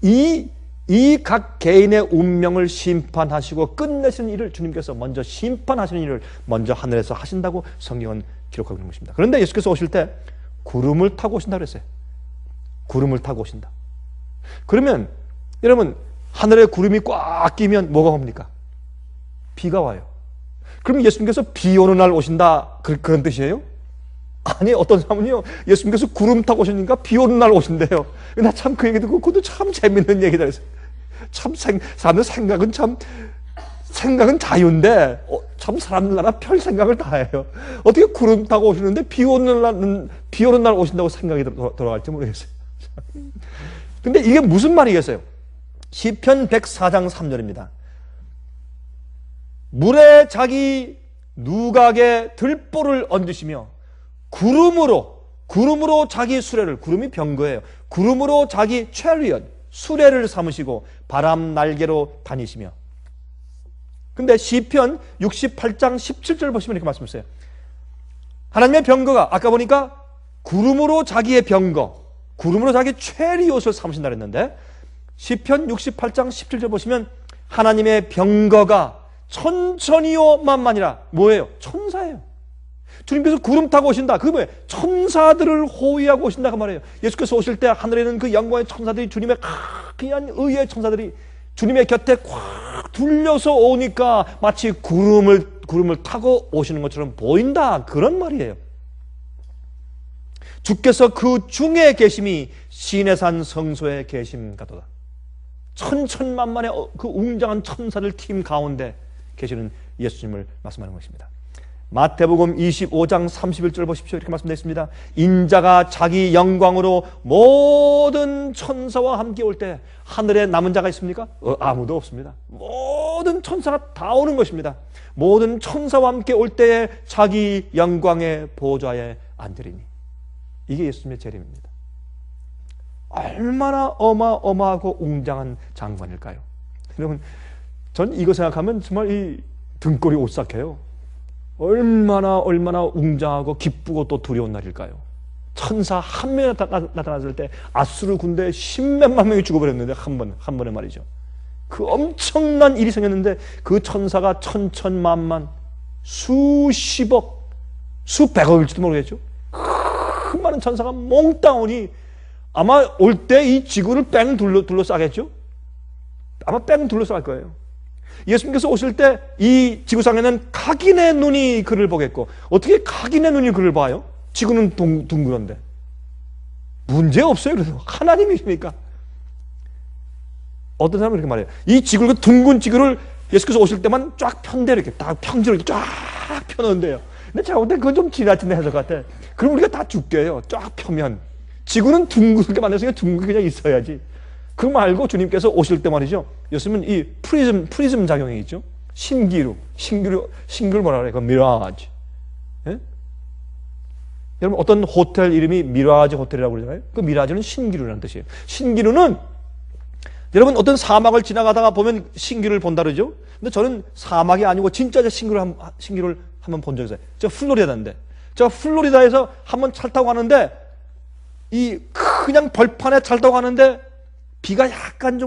이 각 개인의 운명을 심판하시고 끝내시는 일을 주님께서 먼저 심판하시는 일을 먼저 하늘에서 하신다고 성경은 기록하고 있는 것입니다. 그런데 예수께서 오실 때 구름을 타고 오신다고 그랬어요. 구름을 타고 오신다. 그러면 여러분, 하늘에 구름이 꽉 끼면 뭐가 옵니까? 비가 와요. 그럼 예수님께서 비 오는 날 오신다, 그런 뜻이에요? 아니, 어떤 사람은요, 예수님께서 구름 타고 오시니까 비 오는 날 오신대요. 나 참 그 얘기 듣고 그것도 참 재밌는 얘기다 그랬어요. 참 사람들 생각은 자유인데 참 사람들 나라 별 생각을 다 해요. 어떻게 구름 타고 오시는데 비 오는 날 오신다고 생각이 돌아갈지 모르겠어요. 근데 이게 무슨 말이겠어요? 시편 104장 3절입니다. 물에 자기 누각에 들보를 얹으시며 구름으로 자기 수레를, 구름이 병거예요. 구름으로 자기 체리엇, 수레를 삼으시고 바람 날개로 다니시며. 근데 시편 68장 17절 보시면 이렇게 말씀하세요. 하나님의 병거가 아까 보니까 구름으로 자기의 병거, 구름으로 자기 체리옷을 삼으신다 그랬는데, 시편 68장 17절 보시면 하나님의 병거가 천천히요 만만이라. 뭐예요? 천사예요. 주님께서 구름 타고 오신다. 그게 뭐예요? 천사들을 호위하고 오신다고 말해요. 예수께서 오실 때 하늘에 있는 그 영광의 천사들이, 주님의 귀한 의의 천사들이 주님의 곁에 꽉 둘려서 오니까 마치 구름을 타고 오시는 것처럼 보인다, 그런 말이에요. 주께서 그 중에 계심이 시내산 성소에 계심 같도다. 천천만만의 그 웅장한 천사들 팀 가운데 계시는 예수님을 말씀하는 것입니다. 마태복음 25장 31절 보십시오. 이렇게 말씀되어 있습니다. 인자가 자기 영광으로 모든 천사와 함께 올 때 하늘에 남은 자가 있습니까? 아무도 없습니다. 모든 천사가 다 오는 것입니다. 모든 천사와 함께 올 때에 자기 영광의 보좌에 앉으리니. 이게 예수님의 재림입니다. 얼마나 어마어마하고 웅장한 장관일까요? 여러분, 전 이거 생각하면 정말 이 등골이 오싹해요. 얼마나 웅장하고 기쁘고 또 두려운 날일까요? 천사 한 명이 나타났을 때 아수르 군대 10몇만 명이 죽어버렸는데 한 번에 말이죠. 그 엄청난 일이 생겼는데 그 천사가 천천만만 수십억, 수백억일지도 모르겠죠. 그 많은 천사가 몽땅 오니 아마 올 때 이 지구를 뺑 둘러싸겠죠. 아마 뺑 둘러쌀 거예요. 예수님께서 오실 때 이 지구상에는 각인의 눈이 그를 보겠고, 어떻게 각인의 눈이 그를 봐요? 지구는 둥그런데. 문제 없어요. 그래서 하나님이시니까. 어떤 사람은 이렇게 말해요. 이 지구를, 둥근 지구를 예수께서 오실 때만 쫙 편대 이렇게 딱 평지로 이렇게 쫙 펴놓은데요. 근데 제가 볼 때 그건 좀 지나친 해석 같아. 그럼 우리가 다 죽게요. 쫙 펴면. 지구는 둥글게 만들었으니까 둥글게 그냥 있어야지. 그 말고 주님께서 오실 때 말이죠. 예수님은 이 프리즘 작용이 있죠. 신기루 뭐라 그래요? 그 미라지. 예? 여러분 어떤 호텔 이름이 미라지 호텔이라고 그러잖아요. 그 미라지는 신기루라는 뜻이에요. 신기루는 여러분 어떤 사막을 지나가다가 보면 신기루를 본다 그러죠. 근데 저는 사막이 아니고 진짜 신기루를 한번 본 적이 있어요. 제가 플로리다인데, 제가 플로리다에서 한번 차를 타고 가는데 이 그냥 벌판에 차를 타고 가는데 비가 약간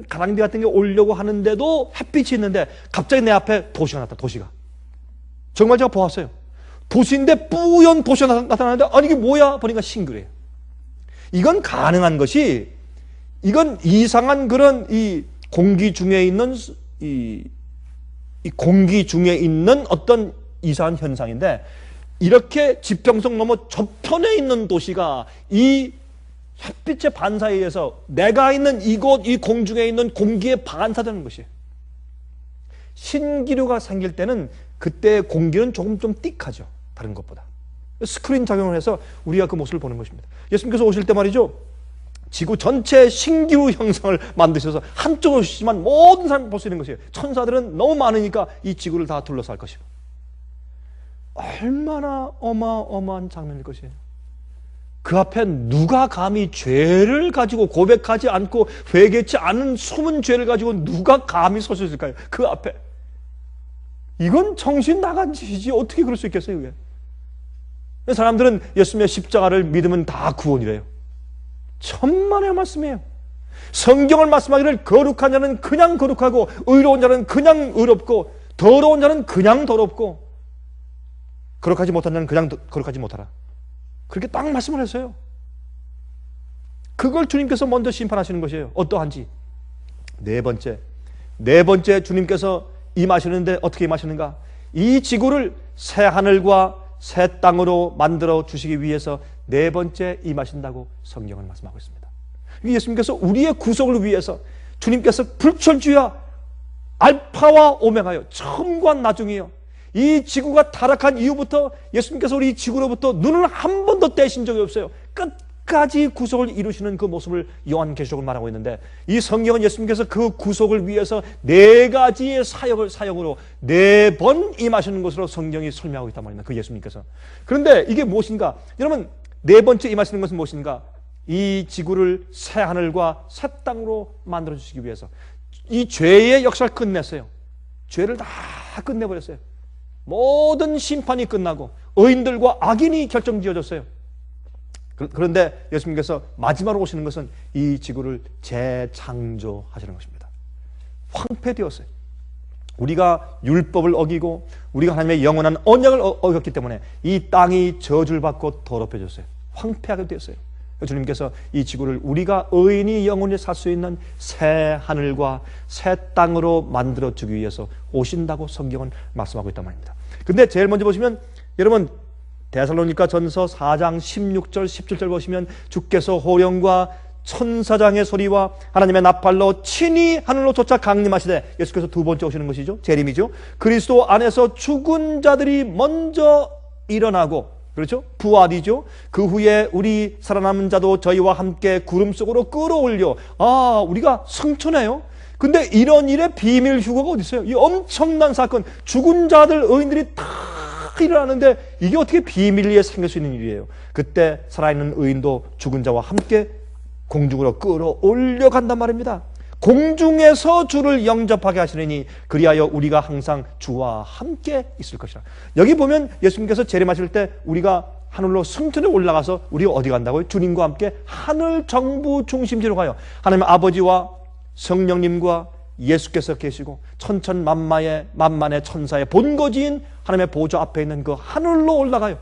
가랑비 같은 게 오려고 하는데도 햇빛이 있는데 갑자기 내 앞에 도시가 나타나. 도시가 정말 제가 보았어요. 도시인데 뿌연 도시가 나타나는데 아니 이게 뭐야 보니까 신기루예요. 이건 가능한 것이, 이건 이상한 그런 이 공기 중에 있는 이 공기 중에 있는 어떤 이상한 현상인데, 이렇게 지평선 넘어 저편에 있는 도시가 이 햇빛의 반사에 의해서 내가 있는 이곳, 이 공중에 있는 공기에 반사되는 것이에요. 신기루가 생길 때는 그때 공기는 조금 좀 띡하죠. 다른 것보다. 스크린 작용을 해서 우리가 그 모습을 보는 것입니다. 예수님께서 오실 때 말이죠. 지구 전체 신기루 형상을 만드셔서 한쪽으로 오시지만 모든 사람이 볼 수 있는 것이에요. 천사들은 너무 많으니까 이 지구를 다 둘러쌀 것이고. 얼마나 어마어마한 장면일 것이에요. 그 앞에 누가 감히 죄를 가지고 고백하지 않고 회개치 않은 숨은 죄를 가지고 누가 감히 설 수 있을까요? 그 앞에. 이건 정신 나간 짓이지 어떻게 그럴 수 있겠어요? 그게. 사람들은 예수님의 십자가를 믿으면 다 구원이래요. 천만의 말씀이에요. 성경을 말씀하기를 거룩한 자는 그냥 거룩하고 의로운 자는 그냥 의롭고 더러운 자는 그냥 더럽고 거룩하지 못한 자는 그냥 거룩하지 못하라. 그렇게 딱 말씀을 했어요. 그걸 주님께서 먼저 심판하시는 것이에요. 어떠한지. 네 번째 주님께서 임하시는데 어떻게 임하시는가? 이 지구를 새 하늘과 새 땅으로 만들어 주시기 위해서 네 번째 임하신다고 성경은 말씀하고 있습니다. 예수님께서 우리의 구속을 위해서 주님께서 불철주야 알파와 오메가요, 처음과 나중이요, 이 지구가 타락한 이후부터 예수님께서 우리 지구로부터 눈을 한 번도 떼신 적이 없어요. 끝까지 구속을 이루시는 그 모습을 요한계시록을 말하고 있는데, 이 성경은 예수님께서 그 구속을 위해서 네 가지의 사역으로 네 번 임하시는 것으로 성경이 설명하고 있단 말입니다. 그 예수님께서. 그런데 이게 무엇인가? 여러분, 네 번째 임하시는 것은 무엇인가? 이 지구를 새 하늘과 새 땅으로 만들어 주시기 위해서 이 죄의 역사를 끝냈어요. 죄를 다 끝내버렸어요. 모든 심판이 끝나고 의인들과 악인이 결정지어졌어요. 그런데 예수님께서 마지막으로 오시는 것은 이 지구를 재창조하시는 것입니다. 황폐되었어요. 우리가 율법을 어기고 우리가 하나님의 영원한 언약을 어겼기 때문에 이 땅이 저주를 받고 더럽혀졌어요. 황폐하게 되었어요. 주님께서 이 지구를 우리가 의인이 영원히 살 수 있는 새 하늘과 새 땅으로 만들어주기 위해서 오신다고 성경은 말씀하고 있단 말입니다. 근데 제일 먼저 보시면, 여러분 데살로니가 전서 4장 16절 17절 보시면 주께서 호령과 천사장의 소리와 하나님의 나팔로 친히 하늘로 쫓아 강림하시되, 예수께서 두 번째 오시는 것이죠. 재림이죠. 그리스도 안에서 죽은 자들이 먼저 일어나고, 그렇죠? 부활이죠. 그 후에 우리 살아남은 자도 저희와 함께 구름 속으로 끌어올려. 우리가 승천해요. 근데 이런 일에 비밀 휴거가 어디 있어요? 이 엄청난 사건, 죽은 자들 의인들이 다 일어나는데 이게 어떻게 비밀리에 생길 수 있는 일이에요? 그때 살아있는 의인도 죽은 자와 함께 공중으로 끌어올려 간단 말입니다. 공중에서 주를 영접하게 하시느니 그리하여 우리가 항상 주와 함께 있을 것이라. 여기 보면 예수님께서 재림하실 때 우리가 하늘로 승천에 올라가서 우리가 어디 간다고요? 주님과 함께 하늘 정부 중심지로 가요. 하나님 아버지와 성령님과 예수께서 계시고 천천만만의 천사의 본거지인 하나님의 보좌 앞에 있는 그 하늘로 올라가요.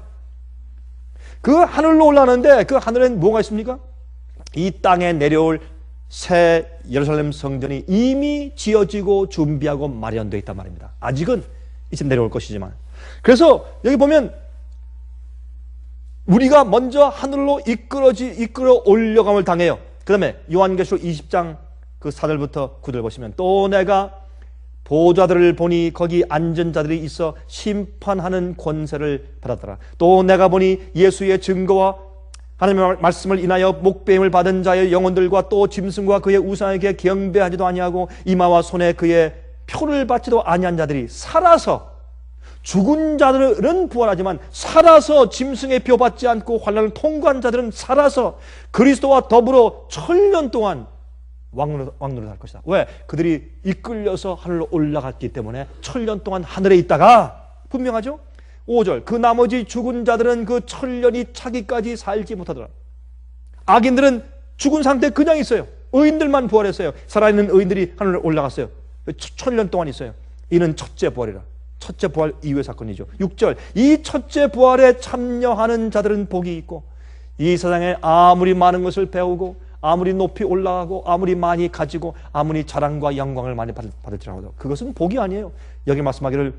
그 하늘로 올라가는데 그 하늘엔 뭐가 있습니까? 이 땅에 내려올 새 예루살렘 성전이 이미 지어지고 준비하고 마련되어 있단 말입니다. 아직은 이제 내려올 것이지만. 그래서 여기 보면 우리가 먼저 하늘로 이끌어 올려감을 당해요. 그 다음에 요한계시록 20장 그 4절부터 9절 보시면 또 내가 보좌들을 보니 거기 앉은 자들이 있어 심판하는 권세를 받았더라. 또 내가 보니 예수의 증거와 하나님의 말씀을 인하여 목배임을 받은 자의 영혼들과 또 짐승과 그의 우상에게 경배하지도 아니하고 이마와 손에 그의 표를 받지도 아니한 자들이 살아서, 죽은 자들은 부활하지만 살아서 짐승의 표 받지 않고 환난을 통과한 자들은 살아서 그리스도와 더불어 1000년 동안 왕노릇 할 것이다. 왜? 그들이 이끌려서 하늘로 올라갔기 때문에 1000년 동안 하늘에 있다가, 분명하죠? 5절, 그 나머지 죽은 자들은 그 1000년이 차기까지 살지 못하더라. 악인들은 죽은 상태 그냥 있어요. 의인들만 부활했어요. 살아있는 의인들이 하늘로 올라갔어요. 1000년 동안 있어요. 이는 첫째 부활이라. 첫째 부활 이후의 사건이죠. 6절, 이 첫째 부활에 참여하는 자들은 복이 있고, 이 세상에 아무리 많은 것을 배우고 아무리 높이 올라가고 아무리 많이 가지고 아무리 자랑과 영광을 많이 받을지라도 그것은 복이 아니에요. 여기 말씀하기를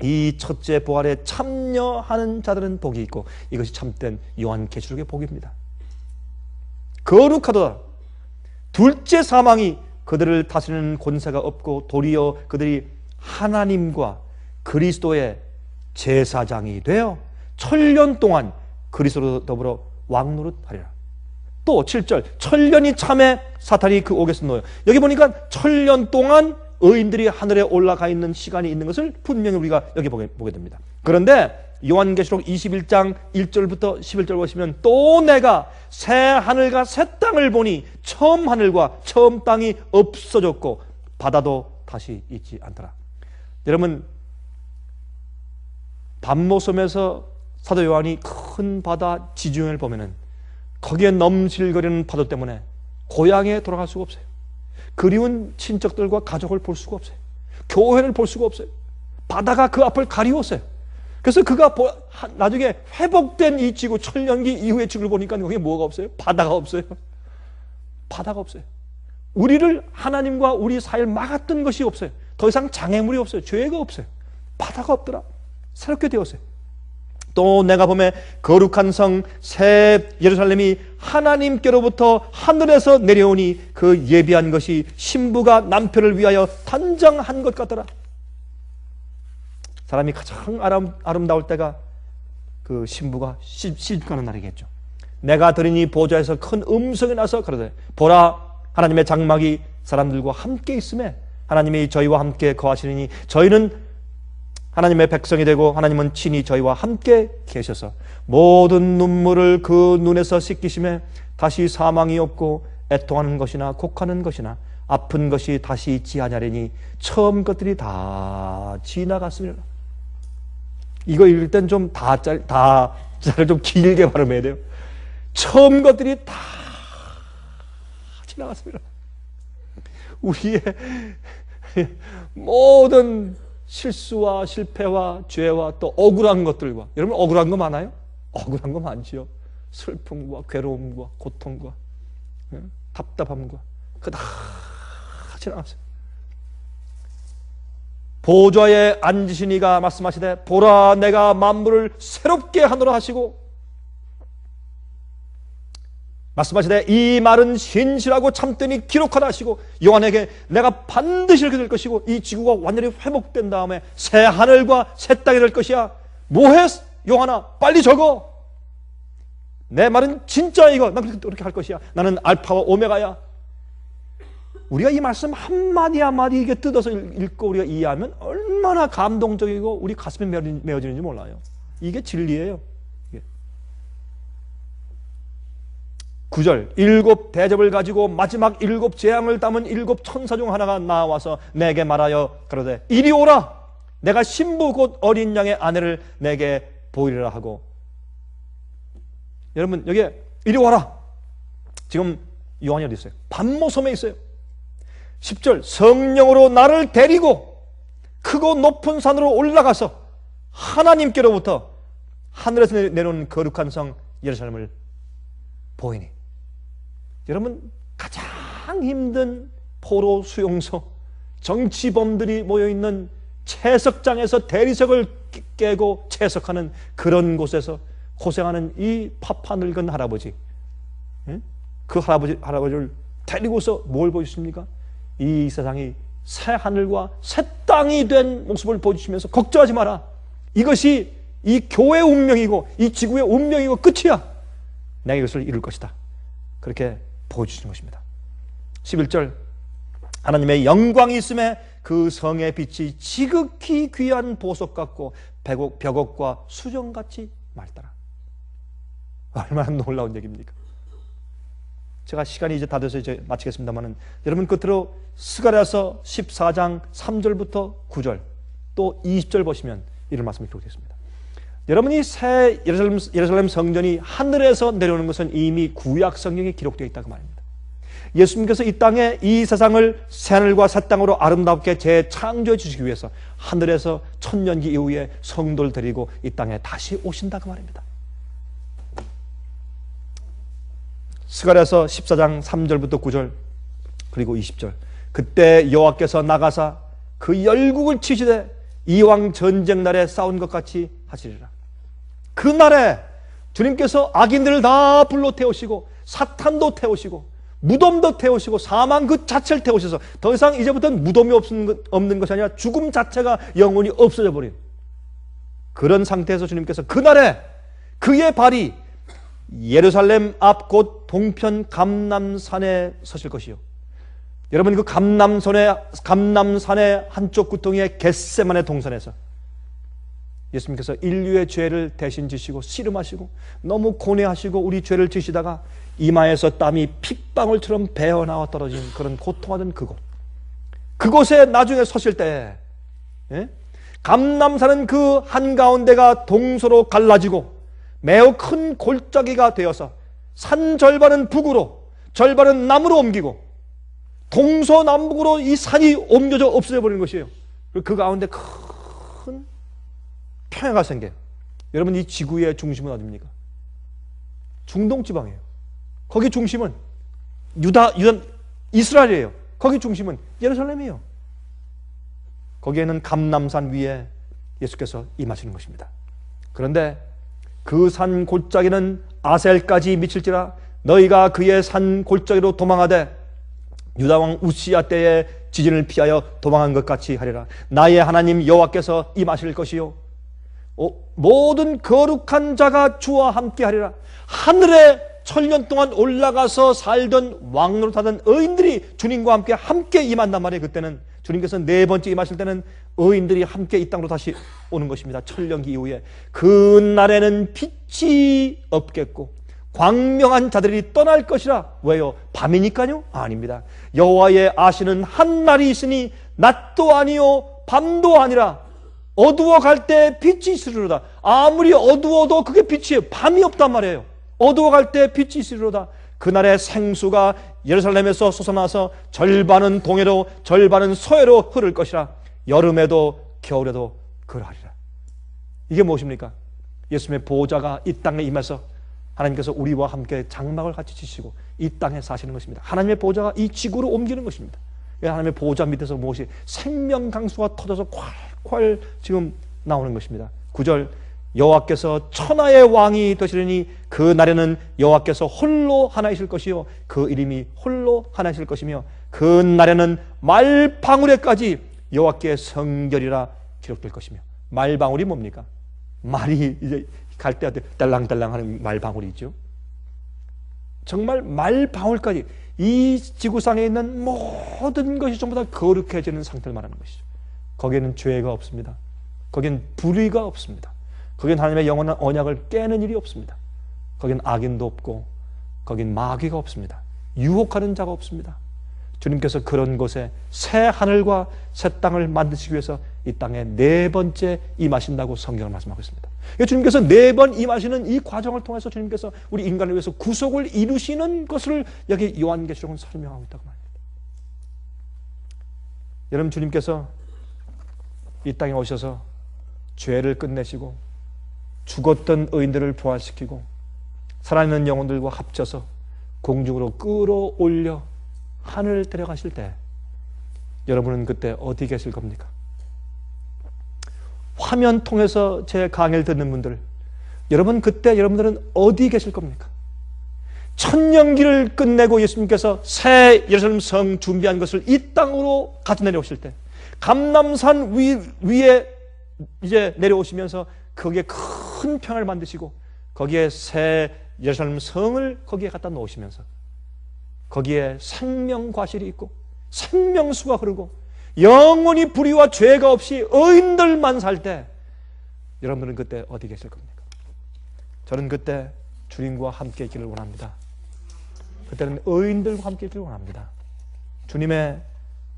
이 첫째 부활에 참여하는 자들은 복이 있고, 이것이 참된 요한계시록의 복입니다. 거룩하도다. 둘째 사망이 그들을 다스리는 권세가 없고 도리어 그들이 하나님과 그리스도의 제사장이 되어 1000년 동안 그리스도로 더불어 왕노릇하리라. 또 7절, 1000년이 참에 사탄이 그 옥에서 놓여. 여기 보니까 1000년 동안 의인들이 하늘에 올라가 있는 시간이 있는 것을 분명히 우리가 여기 보게 됩니다. 그런데 요한계시록 21장 1절부터 11절 보시면 또 내가 새 하늘과 새 땅을 보니 처음 하늘과 처음 땅이 없어졌고 바다도 다시 있지 않더라. 여러분, 밤모섬에서 사도 요한이 큰 바다 지중해를 보면은 거기에 넘실거리는 파도 때문에 고향에 돌아갈 수가 없어요. 그리운 친척들과 가족을 볼 수가 없어요. 교회를 볼 수가 없어요. 바다가 그 앞을 가리웠어요. 그래서 그가 나중에 회복된 이 지구, 1000년기 이후의 지구를 보니까 거기에 뭐가 없어요? 바다가 없어요. 바다가 없어요. 우리를, 하나님과 우리 사이를 막았던 것이 없어요. 더 이상 장애물이 없어요. 죄가 없어요. 바다가 없더라. 새롭게 되었어요. 또 내가 보면 거룩한 성 새 예루살렘이 하나님께로부터 하늘에서 내려오니 그 예비한 것이 신부가 남편을 위하여 단장한 것 같더라. 사람이 가장 아름다울 때가 그 신부가 시집가는 날이겠죠. 내가 들으니 보좌에서 큰 음성이 나서 그러되 보라, 하나님의 장막이 사람들과 함께 있음에 하나님이 저희와 함께 거하시리니 저희는 하나님의 백성이 되고 하나님은 친히 저희와 함께 계셔서 모든 눈물을 그 눈에서 씻기심에 다시 사망이 없고 애통하는 것이나 곡하는 것이나 아픈 것이 다시 있지 아니하리니 처음 것들이 다 지나갔습니다. 이거 읽을 땐 좀 다자를 좀 길게 발음해야 돼요. 처음 것들이 다 지나갔습니다. 우리의 모든 실수와 실패와 죄와 또 억울한 것들과, 여러분 억울한 거 많아요? 억울한 거 많지요. 슬픔과 괴로움과 고통과 답답함과 그거 다 지나갔어요. 보좌에 앉으신 이가 말씀하시되 보라, 내가 만물을 새롭게 하노라 하시고 말씀하시되 이 말은 신실하고 참되니 기록하라 하시고 요한에게 내가 반드시 이렇게 될 것이고 이 지구가 완전히 회복된 다음에 새 하늘과 새 땅이 될 것이야. 뭐해 요한아, 빨리 적어. 내 말은 진짜 이거. 난 그렇게 할 것이야. 나는 알파와 오메가야. 우리가 이 말씀 한마디 한마디 이게 뜯어서 읽고 우리가 이해하면 얼마나 감동적이고 우리 가슴에 메어지는지 몰라요. 이게 진리예요. 9절, 7 대접을 가지고 마지막 7 재앙을 담은 7 천사 중 하나가 나와서 내게 말하여 그러되 이리 오라, 내가 신부 곧 어린 양의 아내를 내게 보이리라 하고. 여러분, 여기에 이리 와라. 지금 요한이 어디 있어요? 밤모섬에 있어요. 10절 성령으로 나를 데리고 크고 높은 산으로 올라가서 하나님께로부터 하늘에서 내려오는 거룩한 성 예루살렘을 보이니. 여러분, 가장 힘든 포로 수용소, 정치범들이 모여있는 채석장에서 대리석을 깨고 채석하는 그런 곳에서 고생하는 이 파파 늙은 할아버지, 그 할아버지를 데리고서 뭘 보여주십니까? 이 세상이 새 하늘과 새 땅이 된 모습을 보여주시면서 걱정하지 마라. 이것이 이 교회의 운명이고 이 지구의 운명이고 끝이야. 내가 이것을 이룰 것이다. 그렇게 보여주시는 것입니다. 11절 하나님의 영광이 있음에 그 성의 빛이 지극히 귀한 보석 같고 벽옥과 수정같이 맑더라. 얼마나 놀라운 얘기입니까? 제가 시간이 이제 다 돼서 이제 마치겠습니다만은, 여러분 끝으로 스가랴서 14장 3절부터 9절 또 20절 보시면 이런 말씀이 기록되어 있습니다. 여러분이 새 예루살렘 성전이 하늘에서 내려오는 것은 이미 구약 성경에 기록되어 있다고 말입니다. 예수님께서 이 땅에 이 세상을 새하늘과 새 땅으로 아름답게 재창조해 주시기 위해서 하늘에서 천년기 이후에 성도를 데리고 이 땅에 다시 오신다고 말입니다. 스가랴서 14장 3절부터 9절 그리고 20절 그때 여호와께서 나가사 그 열국을 치시되 이왕 전쟁 날에 싸운 것 같이 하시리라. 그 날에 주님께서 악인들을 다 불러 태우시고 사탄도 태우시고 무덤도 태우시고 사망 그 자체를 태우셔서 더 이상 이제부터는 무덤이 없는 것이 아니라 죽음 자체가 영원히 없어져 버린 그런 상태에서 주님께서 그날에 그의 발이 예루살렘 앞 곧 동편 감람산에 서실 것이요. 여러분, 그 감람산의 한쪽 구덩이에 겟세마네 동산에서 예수님께서 인류의 죄를 대신 지시고 씨름하시고 너무 고뇌하시고 우리 죄를 지시다가 이마에서 땀이 핏방울처럼 배어나와 떨어진 그런 고통하던 그곳에 나중에 서실 때, 감람산은 그 한가운데가 동서로 갈라지고 매우 큰 골짜기가 되어서 산 절반은 북으로 절반은 남으로 옮기고 동서남북으로 이 산이 옮겨져 없어져 버리는 것이에요. 그리고 그 가운데 큰 평야가 생겨요. 여러분, 이 지구의 중심은 어디입니까? 중동 지방이에요. 거기 중심은 이스라엘이에요. 거기 중심은 예루살렘이에요. 거기에는 감람산 위에 예수께서 임하시는 것입니다. 그런데 그 산 골짜기는 아셀까지 미칠지라 너희가 그의 산 골짜기로 도망하되 유다왕 우시야 때에 지진을 피하여 도망한 것 같이 하리라. 나의 하나님 여호와께서 임하실 것이요 모든 거룩한 자가 주와 함께 하리라. 하늘에 천년 동안 올라가서 살던 왕노릇하던 의인들이 주님과 함께 임한단 말이에요. 그때는 주님께서 네 번째 임하실 때는 의인들이 함께 이 땅으로 다시 오는 것입니다. 천년기 이후에 그 날에는 빛이 없겠고 광명한 자들이 떠날 것이라. 왜요? 밤이니까요? 아닙니다. 여호와의 아시는 한 날이 있으니 낮도 아니요 밤도 아니라 어두워 갈 때 빛이 있으리로다. 아무리 어두워도 그게 빛이에요. 밤이 없단 말이에요. 어두워 갈 때 빛이 있으리로다. 그날의 생수가 예루살렘에서 솟아나서 절반은 동해로 절반은 서해로 흐를 것이라. 여름에도 겨울에도 그러하리라. 이게 무엇입니까? 예수님의 보호자가 이 땅에 임해서 하나님께서 우리와 함께 장막을 같이 치시고 이 땅에 사시는 것입니다. 하나님의 보호자가 이 지구로 옮기는 것입니다. 하나님의 보호자 밑에서 무엇이 생명 강수가 터져서 콸콸 지금 나오는 것입니다. 9절 여호와께서 천하의 왕이 되시리니 그 날에는 여호와께서 홀로 하나이실 것이요 그 이름이 홀로 하나이실 것이며 그 날에는 말방울에까지 여호와께 성결이라 기록될 것이며. 말방울이 뭡니까? 말이 이제 갈 때 딸랑딸랑하는 말방울이죠. 정말 말방울까지 이 지구상에 있는 모든 것이 전부 다 거룩해지는 상태를 말하는 것이죠. 거기에는 죄가 없습니다. 거기엔 불의가 없습니다. 거긴 하나님의 영원한 언약을 깨는 일이 없습니다. 거긴 악인도 없고 거긴 마귀가 없습니다. 유혹하는 자가 없습니다. 주님께서 그런 곳에 새 하늘과 새 땅을 만드시기 위해서 이 땅에 네 번째 임하신다고 성경을 말씀하고 있습니다. 주님께서 네 번 임하시는 이 과정을 통해서 주님께서 우리 인간을 위해서 구속을 이루시는 것을 여기 요한계시록은 설명하고 있다고 말합니다. 여러분, 주님께서 이 땅에 오셔서 죄를 끝내시고 죽었던 의인들을 부활시키고 살아있는 영혼들과 합쳐서 공중으로 끌어올려 하늘을 데려가실 때 여러분은 그때 어디 계실 겁니까? 화면 통해서 제 강의를 듣는 분들, 여러분 그때 여러분들은 어디 계실 겁니까? 천년기를 끝내고 예수님께서 새 예루살렘 성 준비한 것을 이 땅으로 가져 내려오실 때, 감람산 위에 이제 내려오시면서 거기에 큰 평화를 만드시고 거기에 새 예루살렘 성을 거기에 갖다 놓으시면서 거기에 생명과실이 있고 생명수가 흐르고 영원히 불의와 죄가 없이 의인들만 살 때 여러분들은 그때 어디 계실 겁니까? 저는 그때 주님과 함께 있기를 원합니다. 그때는 의인들과 함께 있기를 원합니다. 주님의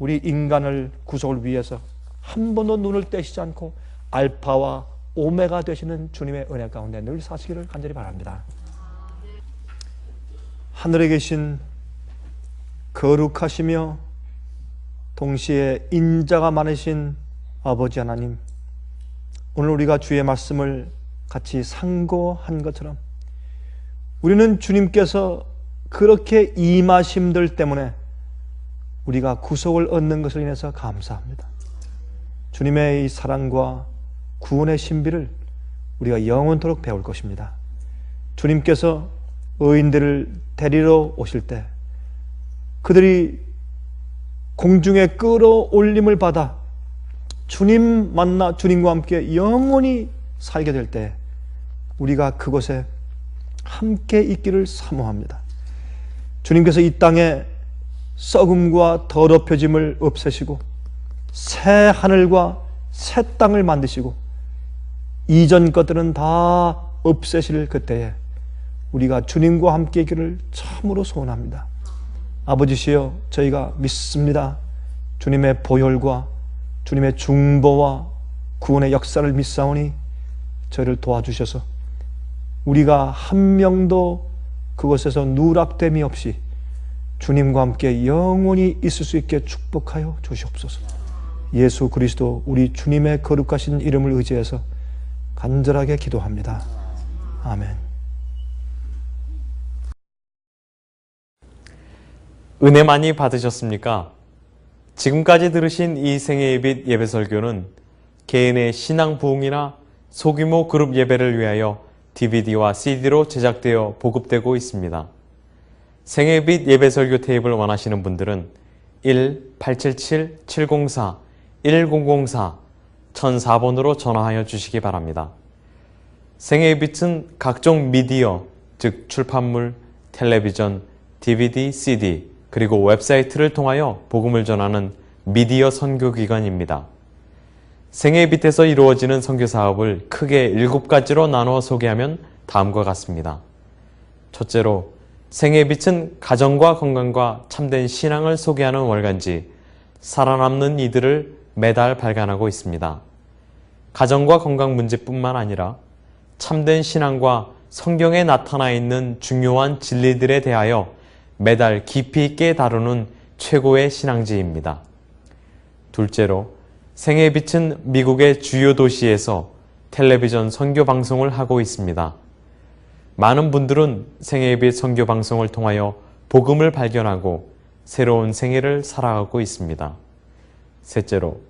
우리 인간을 구속을 위해서 한 번도 눈을 떼시지 않고 알파와 오메가 되시는 주님의 은혜 가운데 늘 사시기를 간절히 바랍니다. 하늘에 계신 거룩하시며 동시에 인자가 많으신 아버지 하나님, 오늘 우리가 주의 말씀을 같이 상고한 것처럼 우리는 주님께서 그렇게 임하심들 때문에 우리가 구속을 얻는 것을 인해서 감사합니다. 주님의 이 사랑과 구원의 신비를 우리가 영원토록 배울 것입니다. 주님께서 의인들을 데리러 오실 때 그들이 공중에 끌어올림을 받아 주님 만나 주님과 함께 영원히 살게 될 때 우리가 그곳에 함께 있기를 사모합니다. 주님께서 이 땅에 썩음과 더럽혀짐을 없애시고 새 하늘과 새 땅을 만드시고 이전 것들은 다 없애실 그때에 우리가 주님과 함께 있기를 참으로 소원합니다. 아버지시여, 저희가 믿습니다. 주님의 보혈과 주님의 중보와 구원의 역사를 믿사오니 저희를 도와주셔서 우리가 한 명도 그곳에서 누락됨이 없이 주님과 함께 영원히 있을 수 있게 축복하여 주시옵소서. 예수 그리스도 우리 주님의 거룩하신 이름을 의지해서 간절하게 기도합니다. 아멘. 은혜 많이 받으셨습니까? 지금까지 들으신 이 생애예빛 예배설교는 개인의 신앙 부흥이나 소규모 그룹 예배를 위하여 DVD와 CD로 제작되어 보급되고 있습니다. 생애빛 예배설교 테이프를 원하시는 분들은 1-877-704-1004 1004번으로 전화하여 주시기 바랍니다. 생애빛은 각종 미디어, 즉 출판물, 텔레비전, DVD, CD, 그리고 웹사이트를 통하여 복음을 전하는 미디어 선교기관입니다. 생애빛에서 이루어지는 선교사업을 크게 7가지로 나누어 소개하면 다음과 같습니다. 첫째로, 생애빛은 가정과 건강과 참된 신앙을 소개하는 월간지 살아남는 이들을 매달 발간하고 있습니다. 가정과 건강 문제뿐만 아니라 참된 신앙과 성경에 나타나 있는 중요한 진리들에 대하여 매달 깊이 있게 다루는 최고의 신앙지입니다. 둘째로, 생애빛은 미국의 주요 도시에서 텔레비전 선교 방송을 하고 있습니다. 많은 분들은 생애빛 선교 방송을 통하여 복음을 발견하고 새로운 생애를 살아가고 있습니다. 셋째로,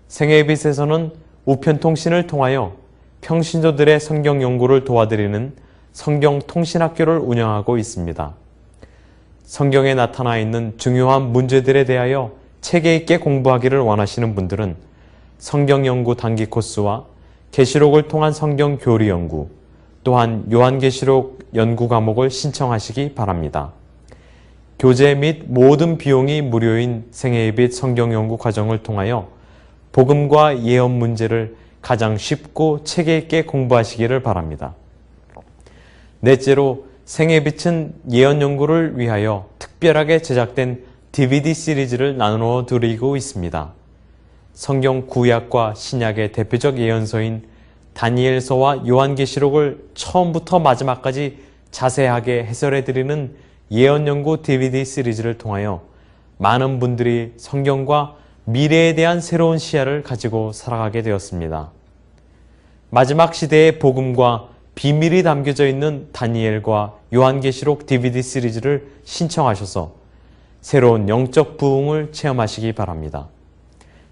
생애빛에서는 우편통신을 통하여 평신도들의 성경 연구를 도와드리는 성경통신학교를 운영하고 있습니다. 성경에 나타나 있는 중요한 문제들에 대하여 체계 있게 공부하기를 원하시는 분들은 성경 연구 단기 코스와 계시록을 통한 성경 교리 연구, 또한 요한계시록 연구 과목을 신청하시기 바랍니다. 교재 및 모든 비용이 무료인 생애빛 성경 연구 과정을 통하여 복음과 예언 문제를 가장 쉽고 체계 있게 공부하시기를 바랍니다. 넷째로, 생애빛은 예언 연구를 위하여 특별하게 제작된 DVD 시리즈를 나누어 드리고 있습니다. 성경 구약과 신약의 대표적 예언서인 다니엘서와 요한계시록을 처음부터 마지막까지 자세하게 해설해 드리는 예언 연구 DVD 시리즈를 통하여 많은 분들이 성경과 미래에 대한 새로운 시야를 가지고 살아가게 되었습니다. 마지막 시대의 복음과 비밀이 담겨져 있는 다니엘과 요한계시록 DVD 시리즈를 신청하셔서 새로운 영적 부흥을 체험하시기 바랍니다.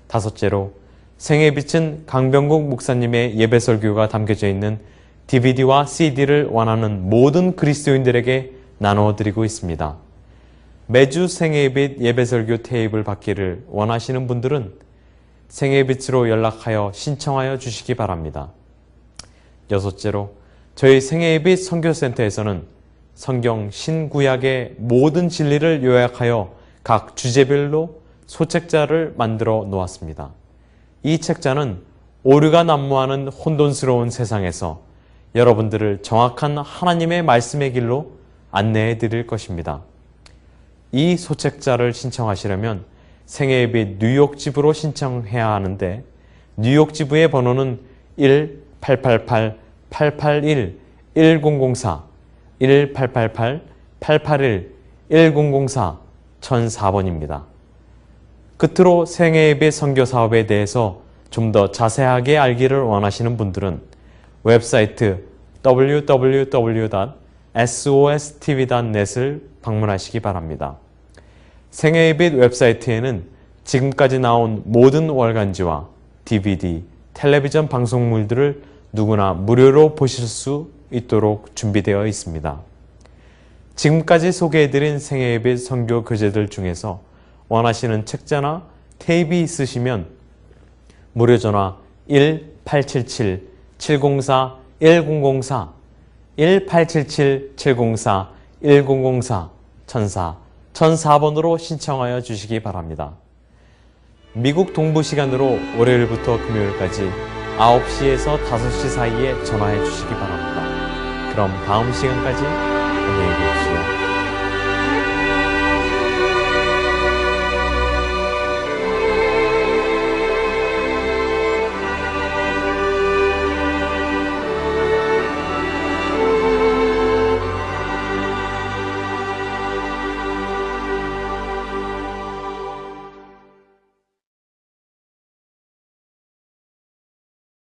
다섯째로 생에 비친 강병국 목사님의 예배 설교가 담겨져 있는 DVD와 CD를 원하는 모든 그리스도인들에게 나누어 드리고 있습니다. 매주 생애의 빛 예배 설교 테이프를 받기를 원하시는 분들은 생애의 빛으로 연락하여 신청하여 주시기 바랍니다. 여섯째로 저희 생애의 빛 선교센터에서는 성경 신구약의 모든 진리를 요약하여 각 주제별로 소책자를 만들어 놓았습니다. 이 책자는 오류가 난무하는 혼돈스러운 세상에서 여러분들을 정확한 하나님의 말씀의 길로 안내해 드릴 것입니다. 이 소책자를 신청하시려면 생애의 빛 뉴욕 지부로 신청해야 하는데 뉴욕 지부의 번호는 1-888-881-1004 1-888-881-1004 1004번입니다. 끝으로 생애의 빛 선교 사업에 대해서 좀 더 자세하게 알기를 원하시는 분들은 웹사이트 www.sostv.net을 방문하시기 바랍니다. 생애의 빛 웹사이트에는 지금까지 나온 모든 월간지와 DVD, 텔레비전 방송물들을 누구나 무료로 보실 수 있도록 준비되어 있습니다. 지금까지 소개해드린 생애의 빛 선교 교재들 중에서 원하시는 책자나 테이프 있으시면 무료 전화 1-877-704-1004 1-877-704-1004 1004번으로 신청하여 주시기 바랍니다. 미국 동부 시간으로 월요일부터 금요일까지 9시에서 5시 사이에 전화해 주시기 바랍니다. 그럼 다음 시간까지